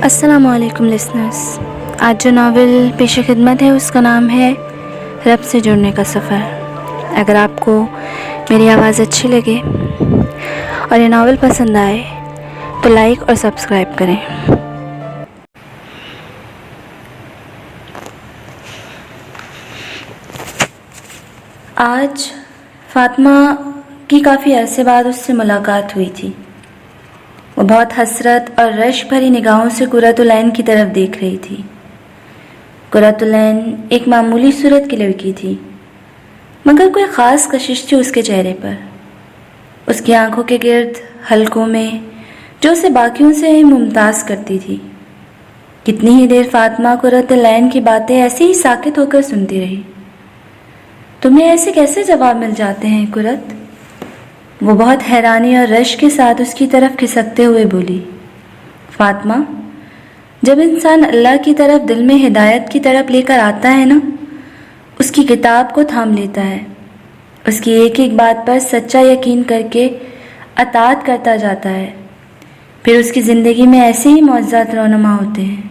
السلام علیکم لسنرز، آج جو ناول پیش خدمت ہے اس کا نام ہے رب سے جڑنے کا سفر۔ اگر آپ کو میری آواز اچھی لگے اور یہ ناول پسند آئے تو لائک اور سبسکرائب کریں۔ آج فاطمہ کی کافی عرصے بعد اس سے ملاقات ہوئی تھی۔ وہ بہت حسرت اور رشک بھری نگاہوں سے قرۃ العین کی طرف دیکھ رہی تھی۔ قرۃ العین ایک معمولی صورت کی لڑکی تھی، مگر کوئی خاص کشش تھی اس کے چہرے پر، اس کی آنکھوں کے گرد حلقوں میں، جو اسے باقیوں سے ممتاز کرتی تھی۔ کتنی ہی دیر فاطمہ قرۃ العین کی باتیں ایسے ہی ساکت ہو کر سنتی رہی۔ تمہیں ایسے کیسے جواب مل جاتے ہیں قرۃ؟ وہ بہت حیرانی اور رشک کے ساتھ اس کی طرف کھسکتے ہوئے بولی۔ فاطمہ، جب انسان اللہ کی طرف دل میں ہدایت کی طرف لے کر آتا ہے نا، اس کی کتاب کو تھام لیتا ہے، اس کی ایک ایک بات پر سچا یقین کر کے اطاعت کرتا جاتا ہے، پھر اس کی زندگی میں ایسے ہی معجزات رونما ہوتے ہیں۔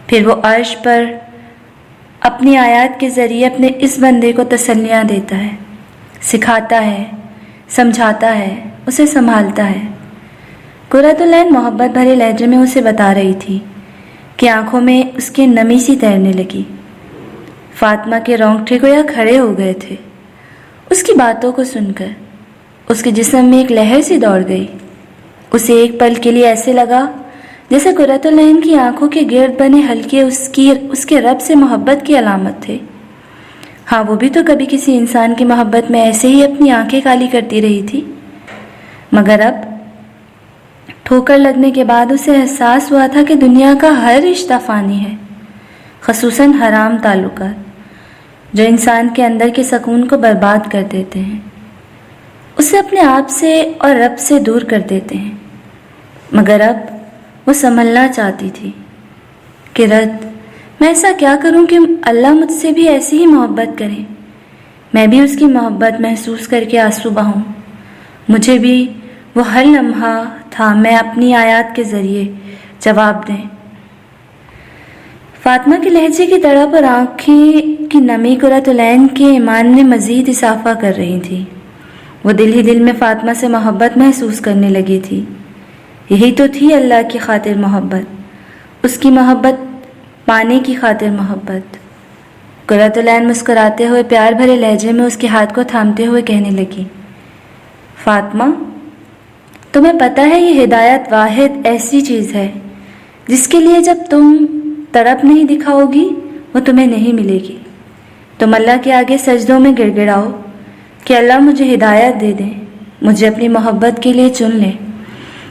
پھر وہ عرش پر اپنی آیات کے ذریعے اپنے اس بندے کو تسلیاں دیتا ہے، سکھاتا ہے، سمجھاتا ہے، اسے سنبھالتا ہے۔ قرۃ العین محبت بھرے لہجے میں اسے بتا رہی تھی کہ آنکھوں میں اس کے نمی سی تیرنے لگی۔ فاطمہ کے رونگٹے گویا کھڑے ہو گئے تھے اس کی باتوں کو سن کر۔ اس کے جسم میں ایک لہر سی دوڑ گئی۔ اسے ایک پل کے لیے ایسے لگا جیسے قرۃ العین کی آنکھوں کے گرد بنے حلقے اس کے رب سے محبت کی علامت تھے۔ ہاں، وہ بھی تو کبھی کسی انسان کی محبت میں ایسے ہی اپنی آنکھیں کالی کرتی رہی تھی، مگر اب ٹھوکر لگنے کے بعد اسے احساس ہوا تھا کہ دنیا کا ہر رشتہ فانی ہے، خصوصاً حرام تعلقات جو انسان کے اندر کے سکون کو برباد کر دیتے ہیں، اسے اپنے آپ سے اور رب سے دور کر دیتے ہیں۔ مگر اب وہ سنبھلنا چاہتی تھی کہ رد میں ایسا کیا کروں کہ اللہ مجھ سے بھی ایسی ہی محبت کرے، میں بھی اس کی محبت محسوس کر کے آنسو بہاؤں، مجھے بھی وہ ہر لمحہ تھا میں اپنی آیات کے ذریعے جواب دیں۔ فاطمہ کے لہجے کی تڑپ اور آنکھیں کی نمی قرۃ العین کے ایمان میں مزید اضافہ کر رہی تھی۔ وہ دل ہی دل میں فاطمہ سے محبت محسوس کرنے لگی تھی۔ یہی تو تھی اللہ کی خاطر محبت، اس کی محبت پانے کی خاطر محبت۔ قرۃ العین مسکراتے ہوئے پیار بھرے لہجے میں اس کے ہاتھ کو تھامتے ہوئے کہنے لگی، فاطمہ، تمہیں پتہ ہے یہ ہدایت واحد ایسی چیز ہے جس کے لیے جب تم طرف نہیں دکھاؤ گی وہ تمہیں نہیں ملے گی۔ تم اللہ کے آگے سجدوں میں گڑ گڑاؤ کہ اللہ مجھے ہدایت دے دیں، مجھے اپنی محبت کے لیے چن لیں،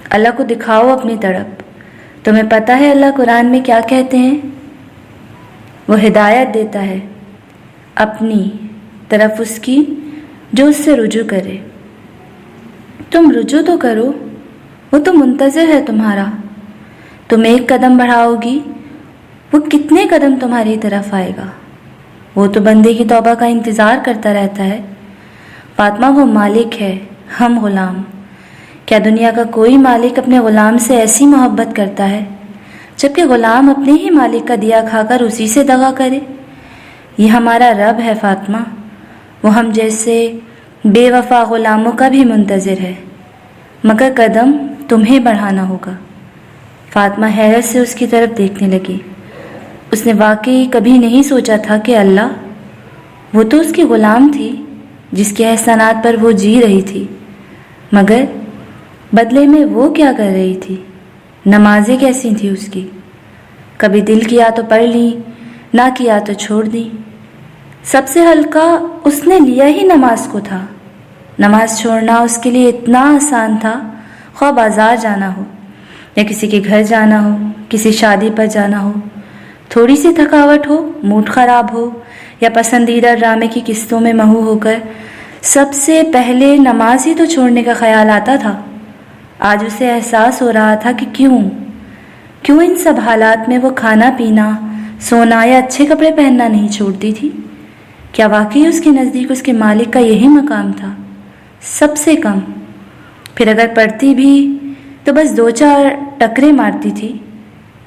اللہ کو دکھاؤ اپنی طرف۔ تمہیں پتہ ہے اللہ قرآن میں کیا کہتے ہیں؟ وہ ہدایت دیتا ہے اپنی طرف اس کی جو اس سے رجوع کرے۔ تم رجوع تو کرو، وہ تو منتظر ہے تمہارا۔ تم ایک قدم بڑھاؤ گی، وہ کتنے قدم تمہاری طرف آئے گا۔ وہ تو بندے کی توبہ کا انتظار کرتا رہتا ہے۔ فاطمہ، وہ مالک ہے، ہم غلام۔ کیا دنیا کا کوئی مالک اپنے غلام سے ایسی محبت کرتا ہے جبکہ غلام اپنے ہی مالک کا دیا کھا کر اسی سے دغا کرے؟ یہ ہمارا رب ہے فاطمہ، وہ ہم جیسے بے وفا غلاموں کا بھی منتظر ہے، مگر قدم تمہیں بڑھانا ہوگا۔ فاطمہ حیرت سے اس کی طرف دیکھنے لگی۔ اس نے واقعی کبھی نہیں سوچا تھا کہ اللہ، وہ تو اس کی غلام تھی جس کے احسانات پر وہ جی رہی تھی، مگر بدلے میں وہ کیا کر رہی تھی؟ نمازیں کیسی تھی اس کی؟ کبھی دل کیا تو پڑھ لی، نہ کیا تو چھوڑ دی۔ سب سے ہلکا اس نے لیا ہی نماز کو تھا۔ نماز چھوڑنا اس کے لیے اتنا آسان تھا، خواہ بازار جانا ہو یا کسی کے گھر جانا ہو، کسی شادی پر جانا ہو، تھوڑی سی تھکاوٹ ہو، موڈ خراب ہو یا پسندیدہ ڈرامے کی قسطوں میں مہو ہو کر سب سے پہلے نماز ہی تو چھوڑنے کا خیال آتا تھا۔ آج اسے احساس ہو رہا تھا کہ کیوں ان سب حالات میں وہ کھانا پینا، سونا یا اچھے کپڑے پہننا نہیں چھوڑتی تھی۔ کیا واقعی اس کے نزدیک اس کے مالک کا یہی مقام تھا؟ سب سے کم پھر اگر پڑھتی بھی تو بس 2-4 ٹکرے مارتی تھی.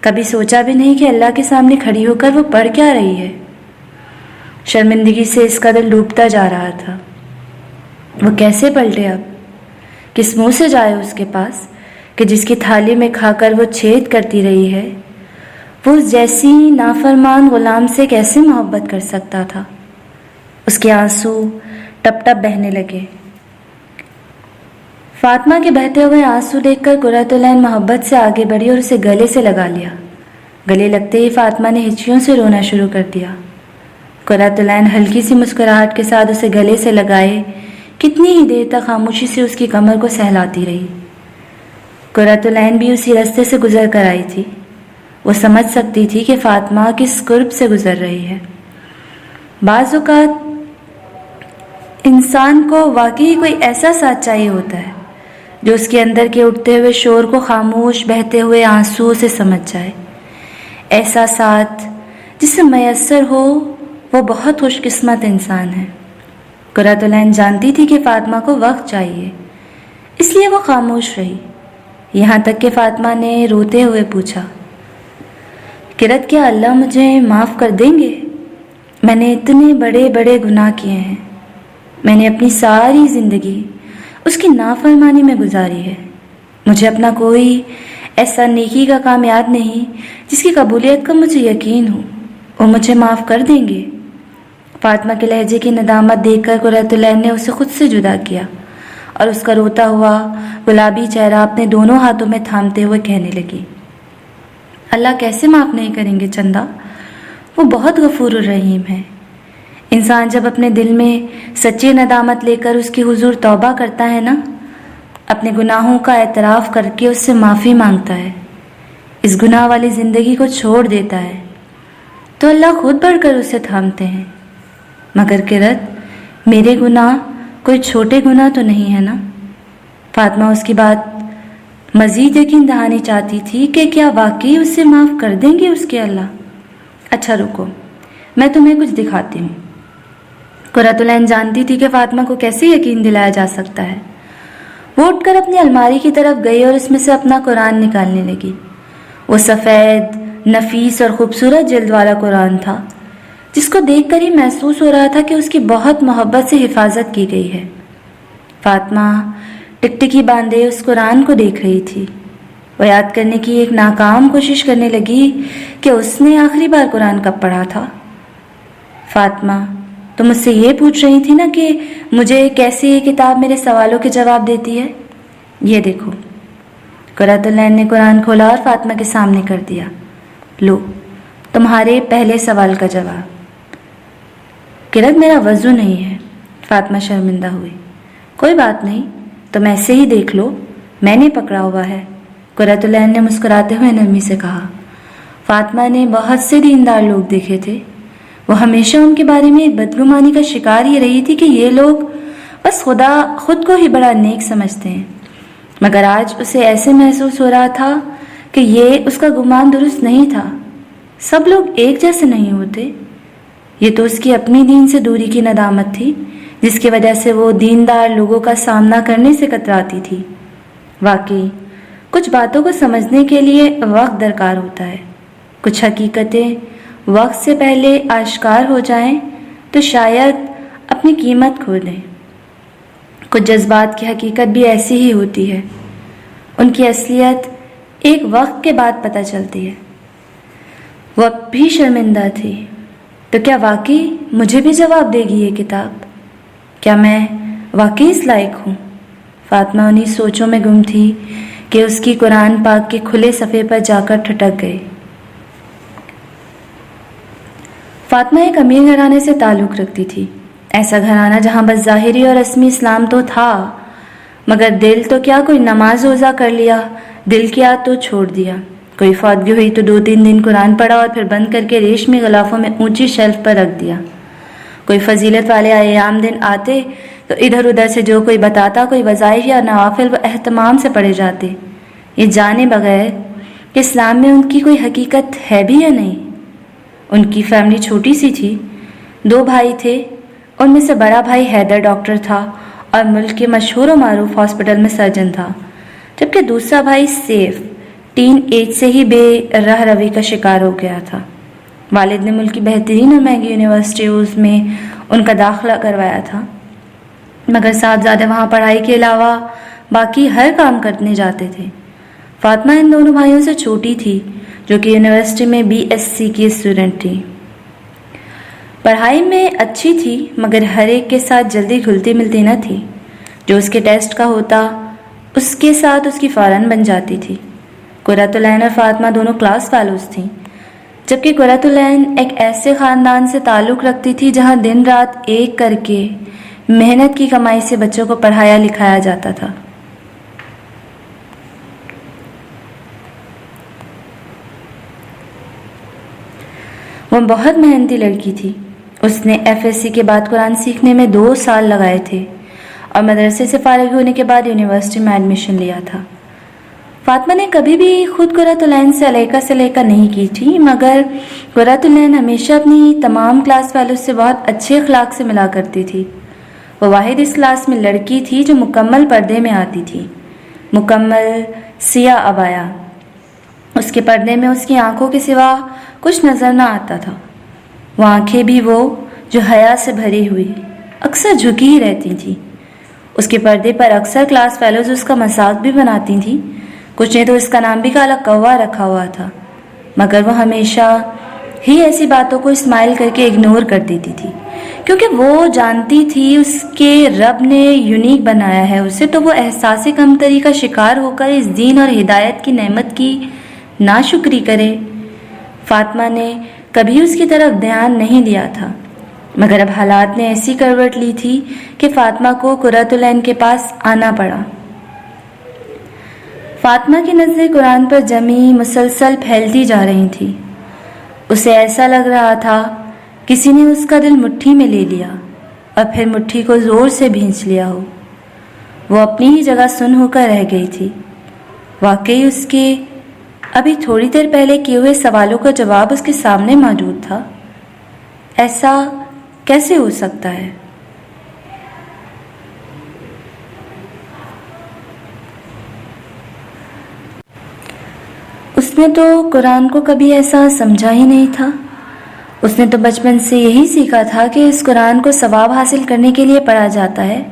کبھی سوچا بھی نہیں کہ اللہ کے سامنے کھڑی ہو کر وہ پڑھ کیا رہی ہے. شرمندگی سے اس کا دل ڈوبتا جا رہا تھا. وہ کیسے پلٹے اب؟ کس منہ سے جائے اس کے پاس کہ جس کی تھالی میں کھا کر وہ چھید کرتی رہی ہے؟ وہ اس جیسی نافرمان غلام سے کیسے محبت کر سکتا تھا؟ اس کے آنسو ٹپ ٹپ بہنے لگے. فاطمہ کے بہتے ہوئے آنسو دیکھ کر قرۃ العین محبت سے آگے بڑھی اور اسے گلے سے لگا لیا. گلے لگتے ہی فاطمہ نے ہچکیوں سے رونا شروع کر دیا. قرۃ العین ہلکی سی مسکراہٹ کے ساتھ اسے گلے سے لگائے کتنی ہی دیر تک خاموشی سے اس کی کمر کو سہلاتی رہی. قرۃ العین بھی اسی راستے سے گزر کر آئی تھی. وہ سمجھ سکتی تھی کہ فاطمہ کس کرب سے گزر رہی ہے. بعض اوقات انسان کو واقعی کوئی ایسا ساتھ چاہیے ہوتا ہے جو اس کے اندر کے اٹھتے ہوئے شور کو خاموش بہتے ہوئے آنسوؤں سے سمجھ جائے. ایسا ساتھ جسے میسر ہو وہ بہت خوش قسمت انسان ہے. قرۃ العین جانتی تھی کہ فاطمہ کو وقت چاہیے، اس لیے وہ خاموش رہی. یہاں تک کہ فاطمہ نے روتے ہوئے پوچھا، قرۃ کیا اللہ مجھے معاف کر دیں گے؟ میں نے اتنے بڑے بڑے گناہ کیے ہیں. میں نے اپنی ساری زندگی اس کی نافرمانی میں گزاری ہے. مجھے اپنا کوئی ایسا نیکی کا کام یاد نہیں جس کی قبولیت کا مجھے یقین ہو. وہ مجھے معاف کر دیں گے؟ فاطمہ کے لہجے کی ندامت دیکھ کر قرۃ العین نے اسے خود سے جدا کیا اور اس کا روتا ہوا گلابی چہرہ اپنے دونوں ہاتھوں میں تھامتے ہوئے کہنے لگی، اللہ کیسے معاف نہیں کریں گے چندا؟ وہ بہت غفور الرحیم ہے. انسان جب اپنے دل میں سچی ندامت لے کر اس کی حضور توبہ کرتا ہے نا، اپنے گناہوں کا اعتراف کر کے اس سے معافی مانگتا ہے، اس گناہ والی زندگی کو چھوڑ دیتا ہے، تو اللہ خود بڑھ کر اسے تھامتے ہیں. مگر قرۃ میرے گناہ کوئی چھوٹے گناہ تو نہیں ہے نا؟ فاطمہ اس کی بات مزید یقین دہانی چاہتی تھی کہ کیا واقعی اسے معاف کر دیں گے اس کے اللہ. اچھا رکو، میں تمہیں کچھ دکھاتی ہوں. قرۃ العین جانتی تھی کہ فاطمہ کو کیسے یقین دلایا جا سکتا ہے. وہ اٹھ کر اپنی الماری کی طرف گئی اور اس میں سے اپنا قرآن نکالنے لگی. وہ سفید، نفیس اور خوبصورت جلد والا قرآن تھا جس کو دیکھ کر ہی محسوس ہو رہا تھا کہ اس کی بہت محبت سے حفاظت کی گئی ہے. فاطمہ ٹکٹکی باندھے اس قرآن کو دیکھ رہی تھی. وہ یاد کرنے کی ایک ناکام کوشش کرنے لگی کہ اس نے آخری بار قرآن کب پڑھا تھا. فاطمہ تو مجھ سے یہ پوچھ رہی تھی نا کہ مجھے کیسے یہ کتاب میرے سوالوں کے جواب دیتی ہے؟ یہ دیکھو. قرۃ العین نے قرآن کھولا اور فاطمہ کے سامنے کر دیا. لو تمہارے پہلے سوال کا جواب. قرۃ میرا وضو نہیں ہے. فاطمہ شرمندہ ہوئی. کوئی بات نہیں، تم ایسے ہی دیکھ لو، میں نے پکڑا ہوا ہے. قرۃ العین نے مسکراتے ہوئے نرمی سے کہا. فاطمہ نے بہت سے دیندار لوگ دیکھے تھے. وہ ہمیشہ ان کے بارے میں ایک بدگمانی کا شکار ہی رہی تھی کہ یہ لوگ بس خود کو ہی بڑا نیک سمجھتے ہیں. مگر آج اسے ایسے محسوس ہو رہا تھا کہ یہ اس کا گمان درست نہیں تھا. سب لوگ ایک جیسے نہیں ہوتے. یہ تو اس کی اپنی دین سے دوری کی ندامت تھی جس کی وجہ سے وہ دیندار لوگوں کا سامنا کرنے سے کتراتی تھی. واقعی کچھ باتوں کو سمجھنے کے لیے وقت درکار ہوتا ہے. کچھ حقیقتیں وقت سے پہلے آشکار ہو جائیں تو شاید اپنی قیمت کھو دیں. کچھ جذبات کی حقیقت بھی ایسی ہی ہوتی ہے. ان کی اصلیت ایک وقت کے بعد پتہ چلتی ہے. وہ اب بھی شرمندہ تھی. تو کیا واقعی مجھے بھی جواب دے گی یہ کتاب؟ کیا میں واقعی اس لائق ہوں؟ فاطمہ انہی سوچوں میں گم تھی کہ اس کی قرآن پاک کے کھلے صفحے پر جا کر ٹھٹک گئے. فاطمہ ایک امیر گھرانے سے تعلق رکھتی تھی. ایسا گھرانہ جہاں بس ظاہری اور رسمی اسلام تو تھا مگر دل تو کیا، کوئی نماز روزہ کر لیا، دل کیا تو چھوڑ دیا. کوئی فوتگی ہوئی تو 2-3 دن قرآن پڑھا اور پھر بند کر کے ریشمی غلافوں میں اونچی شیلف پر رکھ دیا. کوئی فضیلت والے ایام دن آتے تو ادھر ادھر سے جو کوئی بتاتا، کوئی وظائف یا نوافل و اہتمام سے پڑھے جاتے، یہ جانے بغیر کہ اسلام میں ان کی کوئی حقیقت ہے بھی یا نہیں. ان کی فیملی چھوٹی سی تھی. 2 بھائی تھے. ان میں سے بڑا بھائی حیدر ڈاکٹر تھا اور ملک کے مشہور و معروف ہاسپٹل میں سرجن تھا، جبکہ دوسرا بھائی سیف ٹین ایج سے ہی بے رہ روی کا شکار ہو گیا تھا۔ والد نے ملک کی بہترین اور مہنگی یونیورسٹیز میں ان کا داخلہ کروایا تھا، مگر صاحبزادے وہاں پڑھائی کے علاوہ باقی ہر کام کرنے جاتے تھے۔ فاطمہ ان دونوں بھائیوں سے چھوٹی تھی، جو کہ یونیورسٹی میں BSc کی اسٹوڈنٹ تھی۔ پڑھائی میں اچھی تھی، مگر ہر ایک کے ساتھ جلدی گھلتی ملتی نہ تھی۔ جو اس کے ٹیسٹ کا ہوتا اس کے ساتھ اس کی فوراً بن جاتی تھی۔ قرۃ العین اور فاطمہ دونوں کلاس فیلوز تھیں، جبکہ قرۃ العین ایک ایسے خاندان سے تعلق رکھتی تھی جہاں دن رات ایک کر کے محنت کی کمائی سے بچوں کو پڑھایا لکھایا جاتا تھا۔ وہ بہت محنتی لڑکی تھی۔ اس نے FSc کے بعد قرآن سیکھنے میں 2 سال لگائے تھے اور مدرسے سے فارغ ہونے کے بعد یونیورسٹی میں ایڈمیشن لیا تھا۔ فاطمہ نے کبھی بھی خود قرۃ العین سے علیقہ نہیں کی تھی، مگر قرۃ العین ہمیشہ اپنی تمام کلاس فیلوز سے بہت اچھے اخلاق سے ملا کرتی تھی۔ وہ واحد اس کلاس میں لڑکی تھی جو مکمل پردے میں آتی تھی، مکمل سیاہ عبایا۔ اس کے پردے میں اس کی آنکھوں کے سوا کچھ نظر نہ آتا تھا۔ وہ آنکھیں بھی وہ جو حیا سے بھری ہوئی اکثر جھکی ہی رہتی تھیں۔ اس کے پردے پر اکثر کلاس فیلوز اس کا مذاق بھی بناتی تھیں، کچھ نے تو اس کا نام بھی کالا کوا رکھا ہوا تھا، مگر وہ ہمیشہ ہی ایسی باتوں کو اسمائل کر کے اگنور کر دیتی تھی، کیونکہ وہ جانتی تھی اس کے رب نے یونیک بنایا ہے اسے، تو وہ احساس کمتری کا شکار ہو کر اس دین اور ہدایت کی نعمت کی ناشکری کرے۔ فاطمہ نے کبھی اس کی طرف دھیان نہیں دیا تھا، مگر اب حالات نے ایسی کروٹ لی تھی کہ فاطمہ کو قرۃ العین کے پاس آنا پڑا۔ فاطمہ کی نظریں قرآن پر جمی مسلسل پھیلتی جا رہی تھی۔ اسے ایسا لگ رہا تھا کسی نے اس کا دل مٹھی میں لے لیا اور پھر مٹھی کو زور سے بھینچ لیا ہو۔ وہ اپنی ہی جگہ سن ہو کر رہ گئی تھی۔ واقعی اس کے ابھی تھوڑی دیر پہلے کیے ہوئے سوالوں کا جواب اس کے سامنے موجود تھا۔ ایسا کیسے ہو سکتا ہے؟ اس نے تو قرآن کو کبھی ایسا سمجھا ہی نہیں تھا۔ اس نے تو بچپن سے یہی سیکھا تھا کہ اس قرآن کو ثواب حاصل کرنے کے لیے پڑھا جاتا ہے،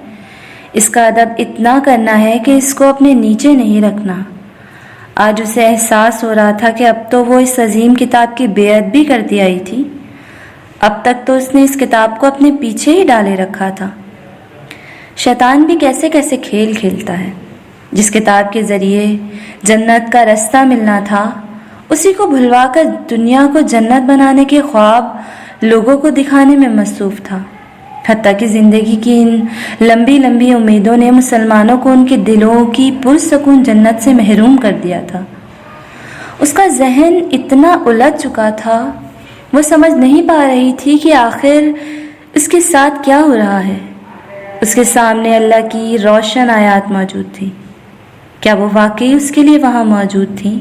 اس کا ادب اتنا کرنا ہے کہ اس کو اپنے نیچے نہیں رکھنا۔ آج اسے احساس ہو رہا تھا کہ اب تو وہ اس عظیم کتاب کی بے ادبی کرتی آئی تھی۔ اب تک تو اس نے اس کتاب کو اپنے پیچھے ہی ڈالے رکھا تھا۔ شیطان بھی کیسے کیسے کھیل کھیلتا ہے۔ جس کتاب کے ذریعے جنت کا رستہ ملنا تھا، اسی کو بھلوا کر دنیا کو جنت بنانے کے خواب لوگوں کو دکھانے میں مصروف تھا۔ حتیٰ کہ زندگی کی ان لمبی لمبی امیدوں نے مسلمانوں کو ان کے دلوں کی پرسکون جنت سے محروم کر دیا تھا۔ اس کا ذہن اتنا الجھ چکا تھا، وہ سمجھ نہیں پا رہی تھی کہ آخر اس کے ساتھ کیا ہو رہا ہے۔ اس کے سامنے اللہ کی روشن آیات موجود تھی۔ کیا وہ واقعی اس کے لیے وہاں موجود تھیں؟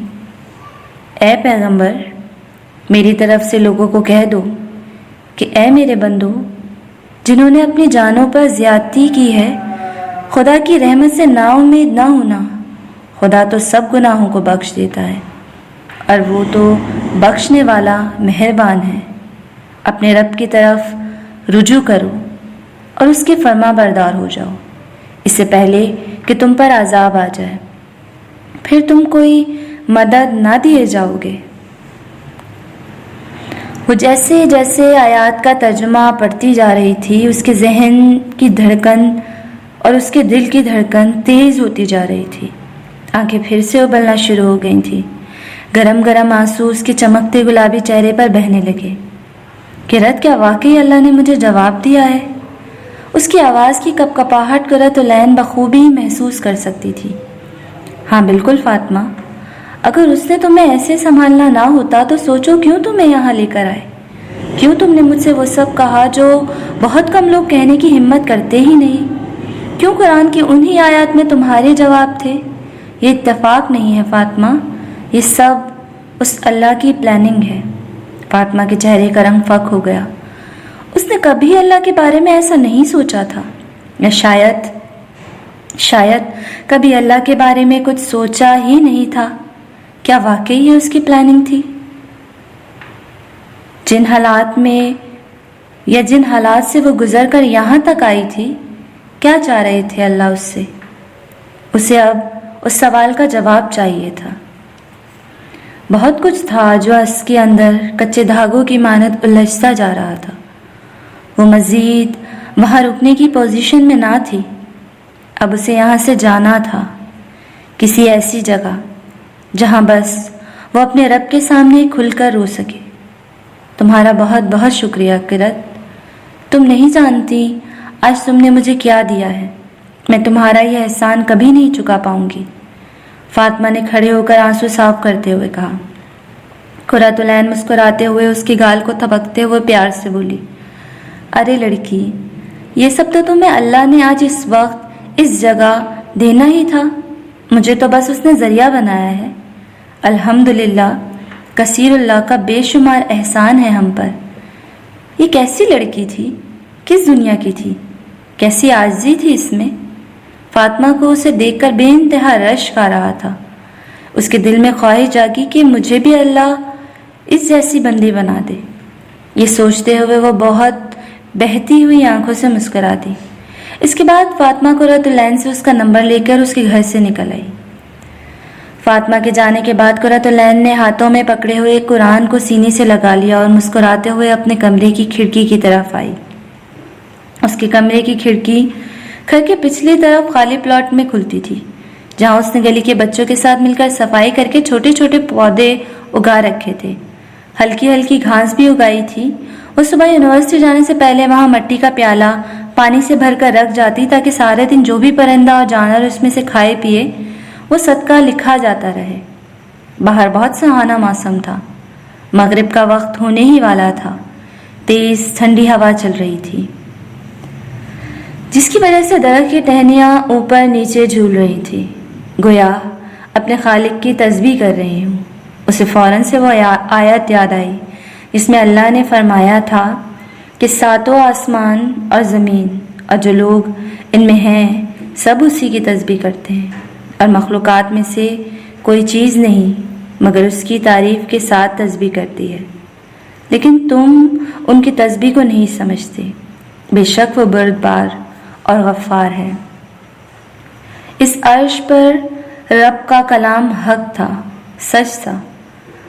اے پیغمبر، میری طرف سے لوگوں کو کہہ دو کہ اے میرے بندو، جنہوں نے اپنی جانوں پر زیادتی کی ہے، خدا کی رحمت سے نا امید نہ ہونا۔ خدا تو سب گناہوں کو بخش دیتا ہے، اور وہ تو بخشنے والا مہربان ہے۔ اپنے رب کی طرف رجوع کرو اور اس کے فرما بردار ہو جاؤ، اس سے پہلے کہ تم پر عذاب آ جائے، پھر تم کوئی مدد نہ دیے جاؤ گے۔ وہ جیسے جیسے آیات کا ترجمہ پڑھتی جا رہی تھی، اس کے ذہن کی دھڑکن اور اس کے دل کی دھڑکن تیز ہوتی جا رہی تھی۔ آنکھیں پھر سے ابلنا شروع ہو گئی تھیں۔ گرم گرم آنسو اس کے چمکتے گلابی چہرے پر بہنے لگے۔ کہ رد کیا واقعی اللہ نے مجھے جواب دیا ہے؟ اس کی آواز کی کپکپاہٹ قرۃ العین بخوبی محسوس کر سکتی تھی۔ ہاں بالکل فاطمہ، اگر اس نے تمہیں ایسے سنبھالنا نہ ہوتا تو سوچو کیوں تمہیں یہاں لے کر آئے؟ کیوں تم نے مجھ سے وہ سب کہا جو بہت کم لوگ کہنے کی ہمت کرتے ہی نہیں؟ کیوں قرآن کی انہی آیات میں تمہارے جواب تھے؟ یہ اتفاق نہیں ہے فاطمہ، یہ سب اس اللہ کی پلاننگ ہے۔ فاطمہ کے چہرے کا رنگ فک ہو گیا۔ اس نے کبھی اللہ کے بارے میں ایسا نہیں سوچا تھا، یا شاید شاید کبھی اللہ کے بارے میں کچھ سوچا ہی نہیں تھا۔ کیا واقعی یہ اس کی پلاننگ تھی؟ جن حالات سے وہ گزر کر یہاں تک آئی تھی، کیا چاہ رہے تھے اللہ اس سے؟ اسے اب اس سوال کا جواب چاہیے تھا۔ بہت کچھ تھا جو اس کے اندر کچے دھاگوں کی مانند الجھتا جا رہا تھا۔ وہ مزید وہاں رکنے کی پوزیشن میں نہ تھی۔ اب اسے یہاں سے جانا تھا، کسی ایسی جگہ جہاں بس وہ اپنے رب کے سامنے کھل کر رو سکے۔ تمہارا بہت بہت شکریہ قرت، تم نہیں جانتی آج تم نے مجھے کیا دیا ہے۔ میں تمہارا یہ احسان کبھی نہیں چکا پاؤں گی۔ فاطمہ نے کھڑے ہو کر آنسو صاف کرتے ہوئے کہا۔ قرۃ العین مسکراتے ہوئے اس کی گال کو تھپکتے ہوئے پیار سے بولی، ارے لڑکی، یہ سب تو تمہیں اللہ نے آج اس وقت اس جگہ دینا ہی تھا، مجھے تو بس اس نے ذریعہ بنایا ہے۔ الحمدللہ، کثیر اللہ کا بے شمار احسان ہے ہم پر۔ یہ کیسی لڑکی تھی؟ کس دنیا کی تھی؟ کیسی عاجزی تھی اس میں؟ فاطمہ کو اسے دیکھ کر بے انتہا رشک آ رہا تھا۔ اس کے دل میں خواہش جاگی کہ مجھے بھی اللہ اس جیسی بندی بنا دے۔ یہ سوچتے ہوئے وہ بہت بہتی ہوئی آنکھوں سے مسکرا دی۔ اس کے بعد فاطمہ قرۃ العین سے اس کا نمبر لے کر اس کے گھر سے نکل آئی۔ فاطمہ کے جانے کے بعد قرۃ العین نے ہاتھوں میں پکڑے ہوئے قرآن کو سینے سے لگا لیا اور مسکراتے ہوئے اپنے کمرے کی کھڑکی کی طرف آئی۔ اس کے کمرے کی کھڑکی گھر کے پچھلی طرف خالی پلاٹ میں کھلتی تھی، جہاں اس نے گلی کے بچوں کے ساتھ مل کر صفائی کر کے چھوٹے چھوٹے پودے اگا رکھے تھے۔ ہلکی ہلکی گھاس بھی اگائی تھی۔ وہ صبح یونیورسٹی جانے سے پہلے وہاں مٹی کا پیالہ پانی سے بھر کر رکھ جاتی تاکہ سارے دن جو بھی پرندہ اور جانور اس میں سے کھائے پیے وہ صدقہ لکھا جاتا رہے۔ باہر بہت سہانا موسم تھا، مغرب کا وقت ہونے ہی والا تھا۔ تیز ٹھنڈی ہوا چل رہی تھی، جس کی وجہ سے درخت کی ٹہنیاں اوپر نیچے جھول رہی تھی، گویا اپنے خالق کی تسبیح کر رہی ہوں۔ اسے فوراً سے وہ آیت یاد آئی جس میں اللہ نے فرمایا تھا کہ ساتوں آسمان اور زمین اور جو لوگ ان میں ہیں سب اسی کی تسبیح کرتے ہیں، اور مخلوقات میں سے کوئی چیز نہیں مگر اس کی تعریف کے ساتھ تسبیح کرتی ہے، لیکن تم ان کی تسبیح کو نہیں سمجھتے۔ بے شک وہ بردبار اور غفار ہے۔ اس عرش پر رب کا کلام حق تھا، سچ تھا،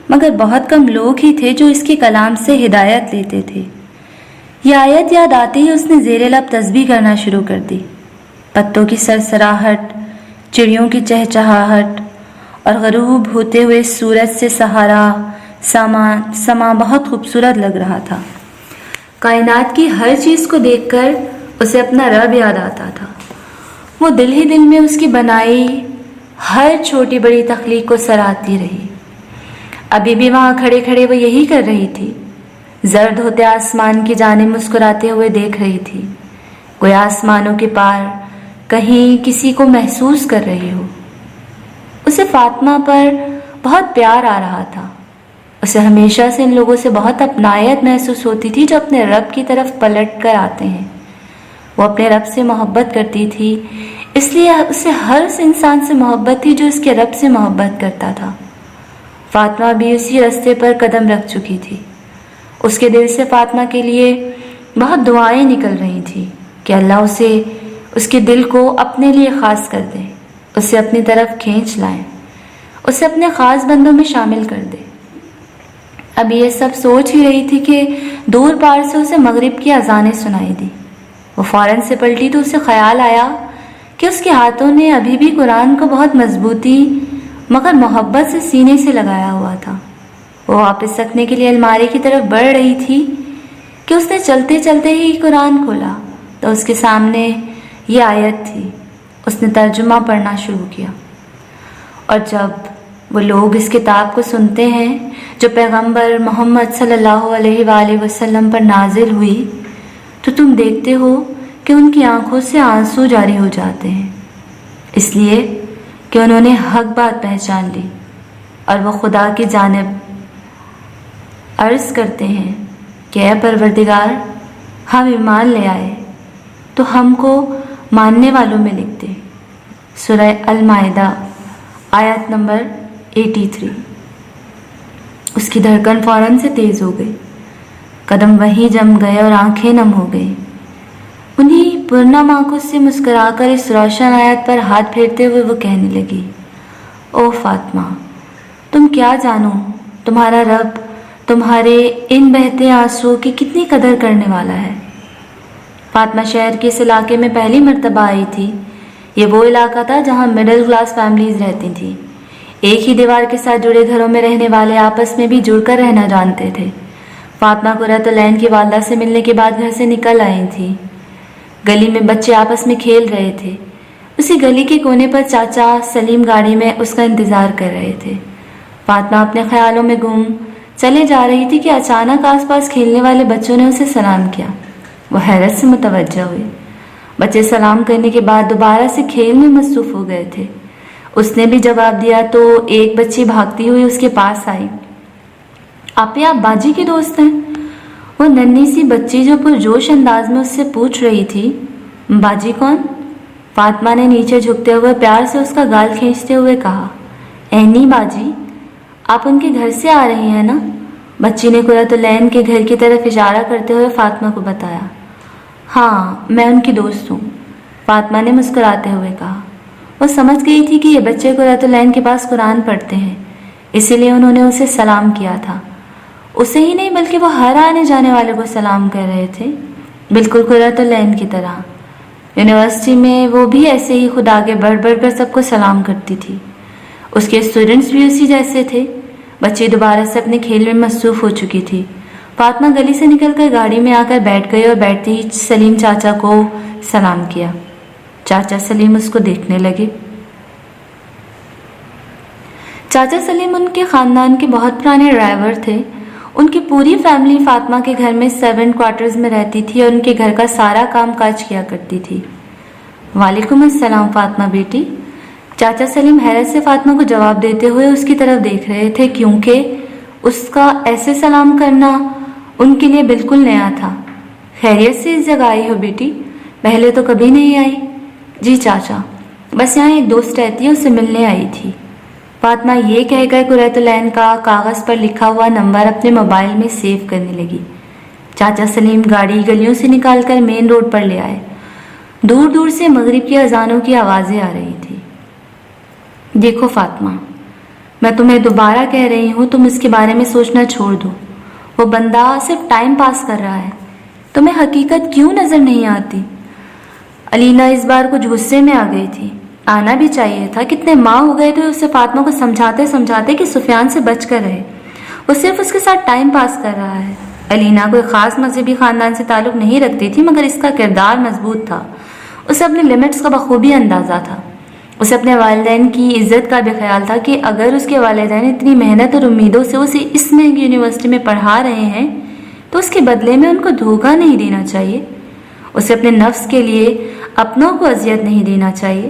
مگر بہت کم لوگ ہی تھے جو اس کے کلام سے ہدایت لیتے تھے۔ یہ آیت یاد آتے ہی اس نے زیر لب تسبیح کرنا شروع کر دی۔ پتوں کی سرسراہٹ، چڑیوں کی چہچہاہٹ اور غروب ہوتے ہوئے سورج سے سہارا سما بہت خوبصورت لگ رہا تھا۔ کائنات کی ہر چیز کو دیکھ کر اسے اپنا رب یاد آتا تھا۔ وہ دل ہی دل میں اس کی بنائی ہر چھوٹی بڑی تخلیق کو سراہتی رہی۔ ابھی بھی وہاں کھڑے کھڑے وہ یہی کر رہی تھی، زرد ہوتے آسمان کی جانب مسکراتے ہوئے دیکھ رہی تھی، گویا آسمانوں کے پار کہیں کسی کو محسوس کر رہی ہو۔ اسے فاطمہ پر بہت پیار آ رہا تھا۔ اسے ہمیشہ سے ان لوگوں سے بہت اپنائیت محسوس ہوتی تھی جو اپنے رب کی طرف پلٹ کر آتے ہیں۔ وہ اپنے رب سے محبت کرتی تھی، اس لیے اسے ہر اس انسان سے محبت تھی جو اس کے رب سے محبت کرتا تھا۔ فاطمہ بھی اسی راستے پر قدم رکھ چکی تھی۔ اس کے دل سے فاطمہ کے لیے بہت دعائیں نکل رہی تھیں کہ اللہ اسے اس کے دل کو اپنے لیے خاص کر دے، اسے اپنی طرف کھینچ لائیں، اسے اپنے خاص بندوں میں شامل کر دے۔ اب یہ سب سوچ ہی رہی تھی کہ دور پار سے اسے مغرب کی اذانیں سنائی دی۔ وہ فوراً سے پلٹی تو اسے خیال آیا کہ اس کے ہاتھوں نے ابھی بھی قرآن کو بہت مضبوطی مگر محبت سے سینے سے لگایا ہوا تھا۔ وہ واپس رکھنے کے لیے الماری کی طرف بڑھ رہی تھی کہ اس نے چلتے چلتے ہی قرآن کھولا تو اس کے سامنے یہ آیت تھی۔ اس نے ترجمہ پڑھنا شروع کیا، اور جب وہ لوگ اس کتاب کو سنتے ہیں جو پیغمبر محمد صلی اللہ علیہ وآلہ وسلم پر نازل ہوئی، تو تم دیکھتے ہو کہ ان کی آنکھوں سے آنسو جاری ہو جاتے ہیں، اس لیے کہ انہوں نے حق بات پہچان لی، اور وہ خدا کی جانب عرض کرتے ہیں کہ اے پروردگار، ہم ایمان لے آئے تو ہم کو ماننے والوں میں لکھ دے۔ سورہ المائدہ آیت نمبر 83۔ اس کی دھڑکن فوراً سے تیز ہو گئی، قدم وہیں جم گئے اور آنکھیں نم ہو گئیں۔ انہیں پرنم آنکھوں سے مسکرا کر اس روشن آیت پر ہاتھ پھیرتے ہوئے وہ کہنے لگی، او فاطمہ، تم کیا جانو تمہارا رب تمہارے ان بہتے آنسو کی کتنی قدر کرنے والا ہے۔ فاطمہ شہر کے اس علاقے میں پہلی مرتبہ آئی تھی۔ یہ وہ علاقہ تھا جہاں مڈل کلاس فیملیز رہتی تھیں۔ ایک ہی دیوار کے ساتھ جڑے گھروں میں رہنے والے آپس میں بھی جڑ کر رہنا جانتے تھے۔ فاطمہ قرۃ العین کی والدہ سے ملنے کے بعد گھر سے نکل آئی تھی۔ گلی میں بچے آپس میں کھیل رہے تھے۔ اسی گلی کے کونے پر چاچا سلیم گاڑی میں اس کا انتظار کر رہے تھے۔ فاطمہ اپنے خیالوں میں گم چلے جا رہی تھی کہ اچانک آس پاس کھیلنے والے بچوں نے اسے سلام کیا۔ وہ حیرت سے متوجہ ہوئی۔ بچے سلام کرنے کے بعد دوبارہ سے کھیل میں مصروف ہو گئے تھے۔ اس نے بھی جواب دیا تو ایک بچی بھاگتی ہوئی اس کے پاس آئی۔ آپ باجی کے دوست ہیں؟ وہ ننھی سی بچی جو پرجوش انداز میں اس سے پوچھ رہی تھی۔ باجی کون؟ فاطمہ نے نیچے جھکتے ہوئے پیار سے اس کا گال کھینچتے ہوئے کہا، اینی باجی، آپ ان کے گھر سے آ رہی ہیں نا؟ بچی نے قرۃ العین کے گھر کی طرف اشارہ کرتے ہوئے فاطمہ کو بتایا۔ ہاں، میں ان کی دوست ہوں، فاطمہ نے مسکراتے ہوئے کہا۔ وہ سمجھ گئی تھی کہ یہ بچے قرۃ العین کے پاس قرآن پڑھتے ہیں، اسی لیے انہوں نے اسے سلام کیا تھا۔ اسے ہی نہیں بلکہ وہ ہر آنے جانے والے کو سلام کر رہے تھے، بالکل قرۃ العین کی طرح۔ یونیورسٹی میں وہ بھی ایسے ہی خود آگے بڑھ بڑھ کر سب کو سلام کرتی تھی۔ اس کے اسٹوڈنٹس بھی اسی جیسے تھے۔ بچی دوبارہ سے اپنے کھیل میں مصروف ہو چکی تھی۔ فاطمہ گلی سے نکل کر گاڑی میں آ کر بیٹھ گئی اور بیٹھتے ہی سلیم چاچا کو سلام کیا۔ چاچا سلیم اس کو دیکھنے لگے۔ چاچا سلیم ان کے خاندان کے بہت پرانے ڈرائیور تھے۔ ان کی پوری فیملی فاطمہ کے گھر میں سرونٹ کوارٹرز میں رہتی تھی اور ان کے گھر کا سارا کام کاج کیا کرتی تھی۔ وعلیکم السلام فاطمہ بیٹی۔ چاچا سلیم حیرت سے فاطمہ کو جواب دیتے ہوئے اس کی طرف دیکھ رہے تھے، کیونکہ اس کا ایسے سلام کرنا ان کے لیے بالکل نیا تھا۔ خیریت سے اس جگہ آئی ہو بیٹی؟ پہلے تو کبھی نہیں آئی۔ جی چاچا، بس یہاں ایک دوست رہتی ہے، اسے ملنے آئی تھی۔ فاطمہ یہ کہہ کر قرۃ العین کا کاغذ پر لکھا ہوا نمبر اپنے موبائل میں سیو کرنے لگی۔ چاچا سلیم گاڑی گلیوں سے نکال کر مین روڈ پر لے آئے۔ دور دور سے مغرب کی اذانوں کی آوازیں آ رہی تھی۔ دیکھو فاطمہ، میں تمہیں دوبارہ کہہ رہی ہوں، تم اس کے بارے میں سوچنا چھوڑ دو۔ وہ بندہ صرف ٹائم پاس کر رہا ہے۔ تمہیں حقیقت کیوں نظر نہیں آتی؟ علینا اس بار کچھ غصے میں آ گئی تھی۔ آنا بھی چاہیے تھا، کتنے ماہ ہو گئے تھے اسے فاطمہ کو سمجھاتے سمجھاتے کہ سفیان سے بچ کر رہے، وہ صرف اس کے ساتھ ٹائم پاس کر رہا ہے۔ علینا کوئی خاص مذہبی خاندان سے تعلق نہیں رکھتی تھی، مگر اس کا کردار مضبوط تھا۔ اسے اپنے لمٹس کا بخوبی اندازہ تھا۔ اسے اپنے والدین کی عزت کا بھی خیال تھا کہ اگر اس کے والدین اتنی محنت اور امیدوں سے اسے اس مہنگی یونیورسٹی میں پڑھا رہے ہیں تو اس کے بدلے میں ان کو دھوکہ نہیں دینا چاہیے۔ اسے اپنے نفس کے لیے اپنوں کو اذیت نہیں دینا چاہیے۔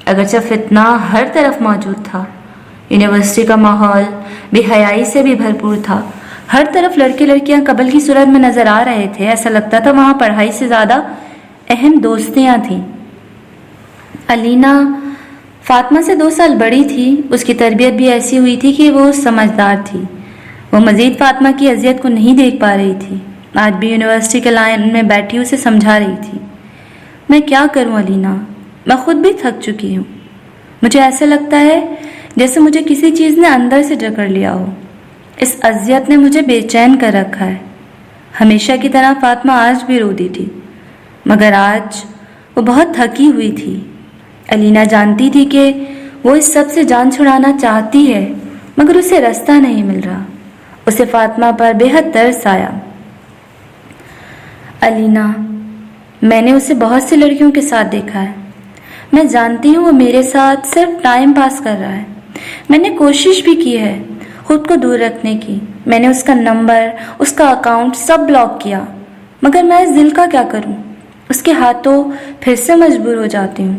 اگرچہ فتنہ ہر طرف موجود تھا، یونیورسٹی کا ماحول بے حیائی سے بھی بھرپور تھا۔ ہر طرف لڑکے لڑکیاں قبل کی صورت میں نظر آ رہے تھے۔ ایسا لگتا تھا وہاں پڑھائی سے زیادہ اہم دوستیاں تھیں۔ علینا فاطمہ سے 2 سال بڑی تھی۔ اس کی تربیت بھی ایسی ہوئی تھی کہ وہ سمجھدار تھی۔ وہ مزید فاطمہ کی اذیت کو نہیں دیکھ پا رہی تھی۔ آج بھی یونیورسٹی کے لائن میں بیٹھی اسے سمجھا رہی تھی۔ میں کیا کروں علینا، میں خود بھی تھک چکی ہوں۔ مجھے ایسا لگتا ہے جیسے مجھے کسی چیز نے اندر سے جکڑ لیا ہو۔ اس اذیت نے مجھے بے چین کر رکھا ہے۔ ہمیشہ کی طرح فاطمہ آج بھی رو دی تھی، مگر آج وہ بہت تھکی ہوئی تھی۔ علینا جانتی تھی کہ وہ اس سب سے جان چھڑانا چاہتی ہے، مگر اسے راستہ نہیں مل رہا۔ اسے فاطمہ پر بے حد ترس آیا۔ علینا، میں نے اسے بہت سی لڑکیوں کے ساتھ دیکھا ہے۔ میں جانتی ہوں وہ میرے ساتھ صرف ٹائم پاس کر رہا ہے۔ میں نے کوشش بھی کی ہے خود کو دور رکھنے کی۔ میں نے اس کا نمبر، اس کا اکاؤنٹ سب بلاک کیا، مگر میں اس دل کا کیا کروں؟ اس کے ہاتھوں پھر سے مجبور ہو جاتی ہوں۔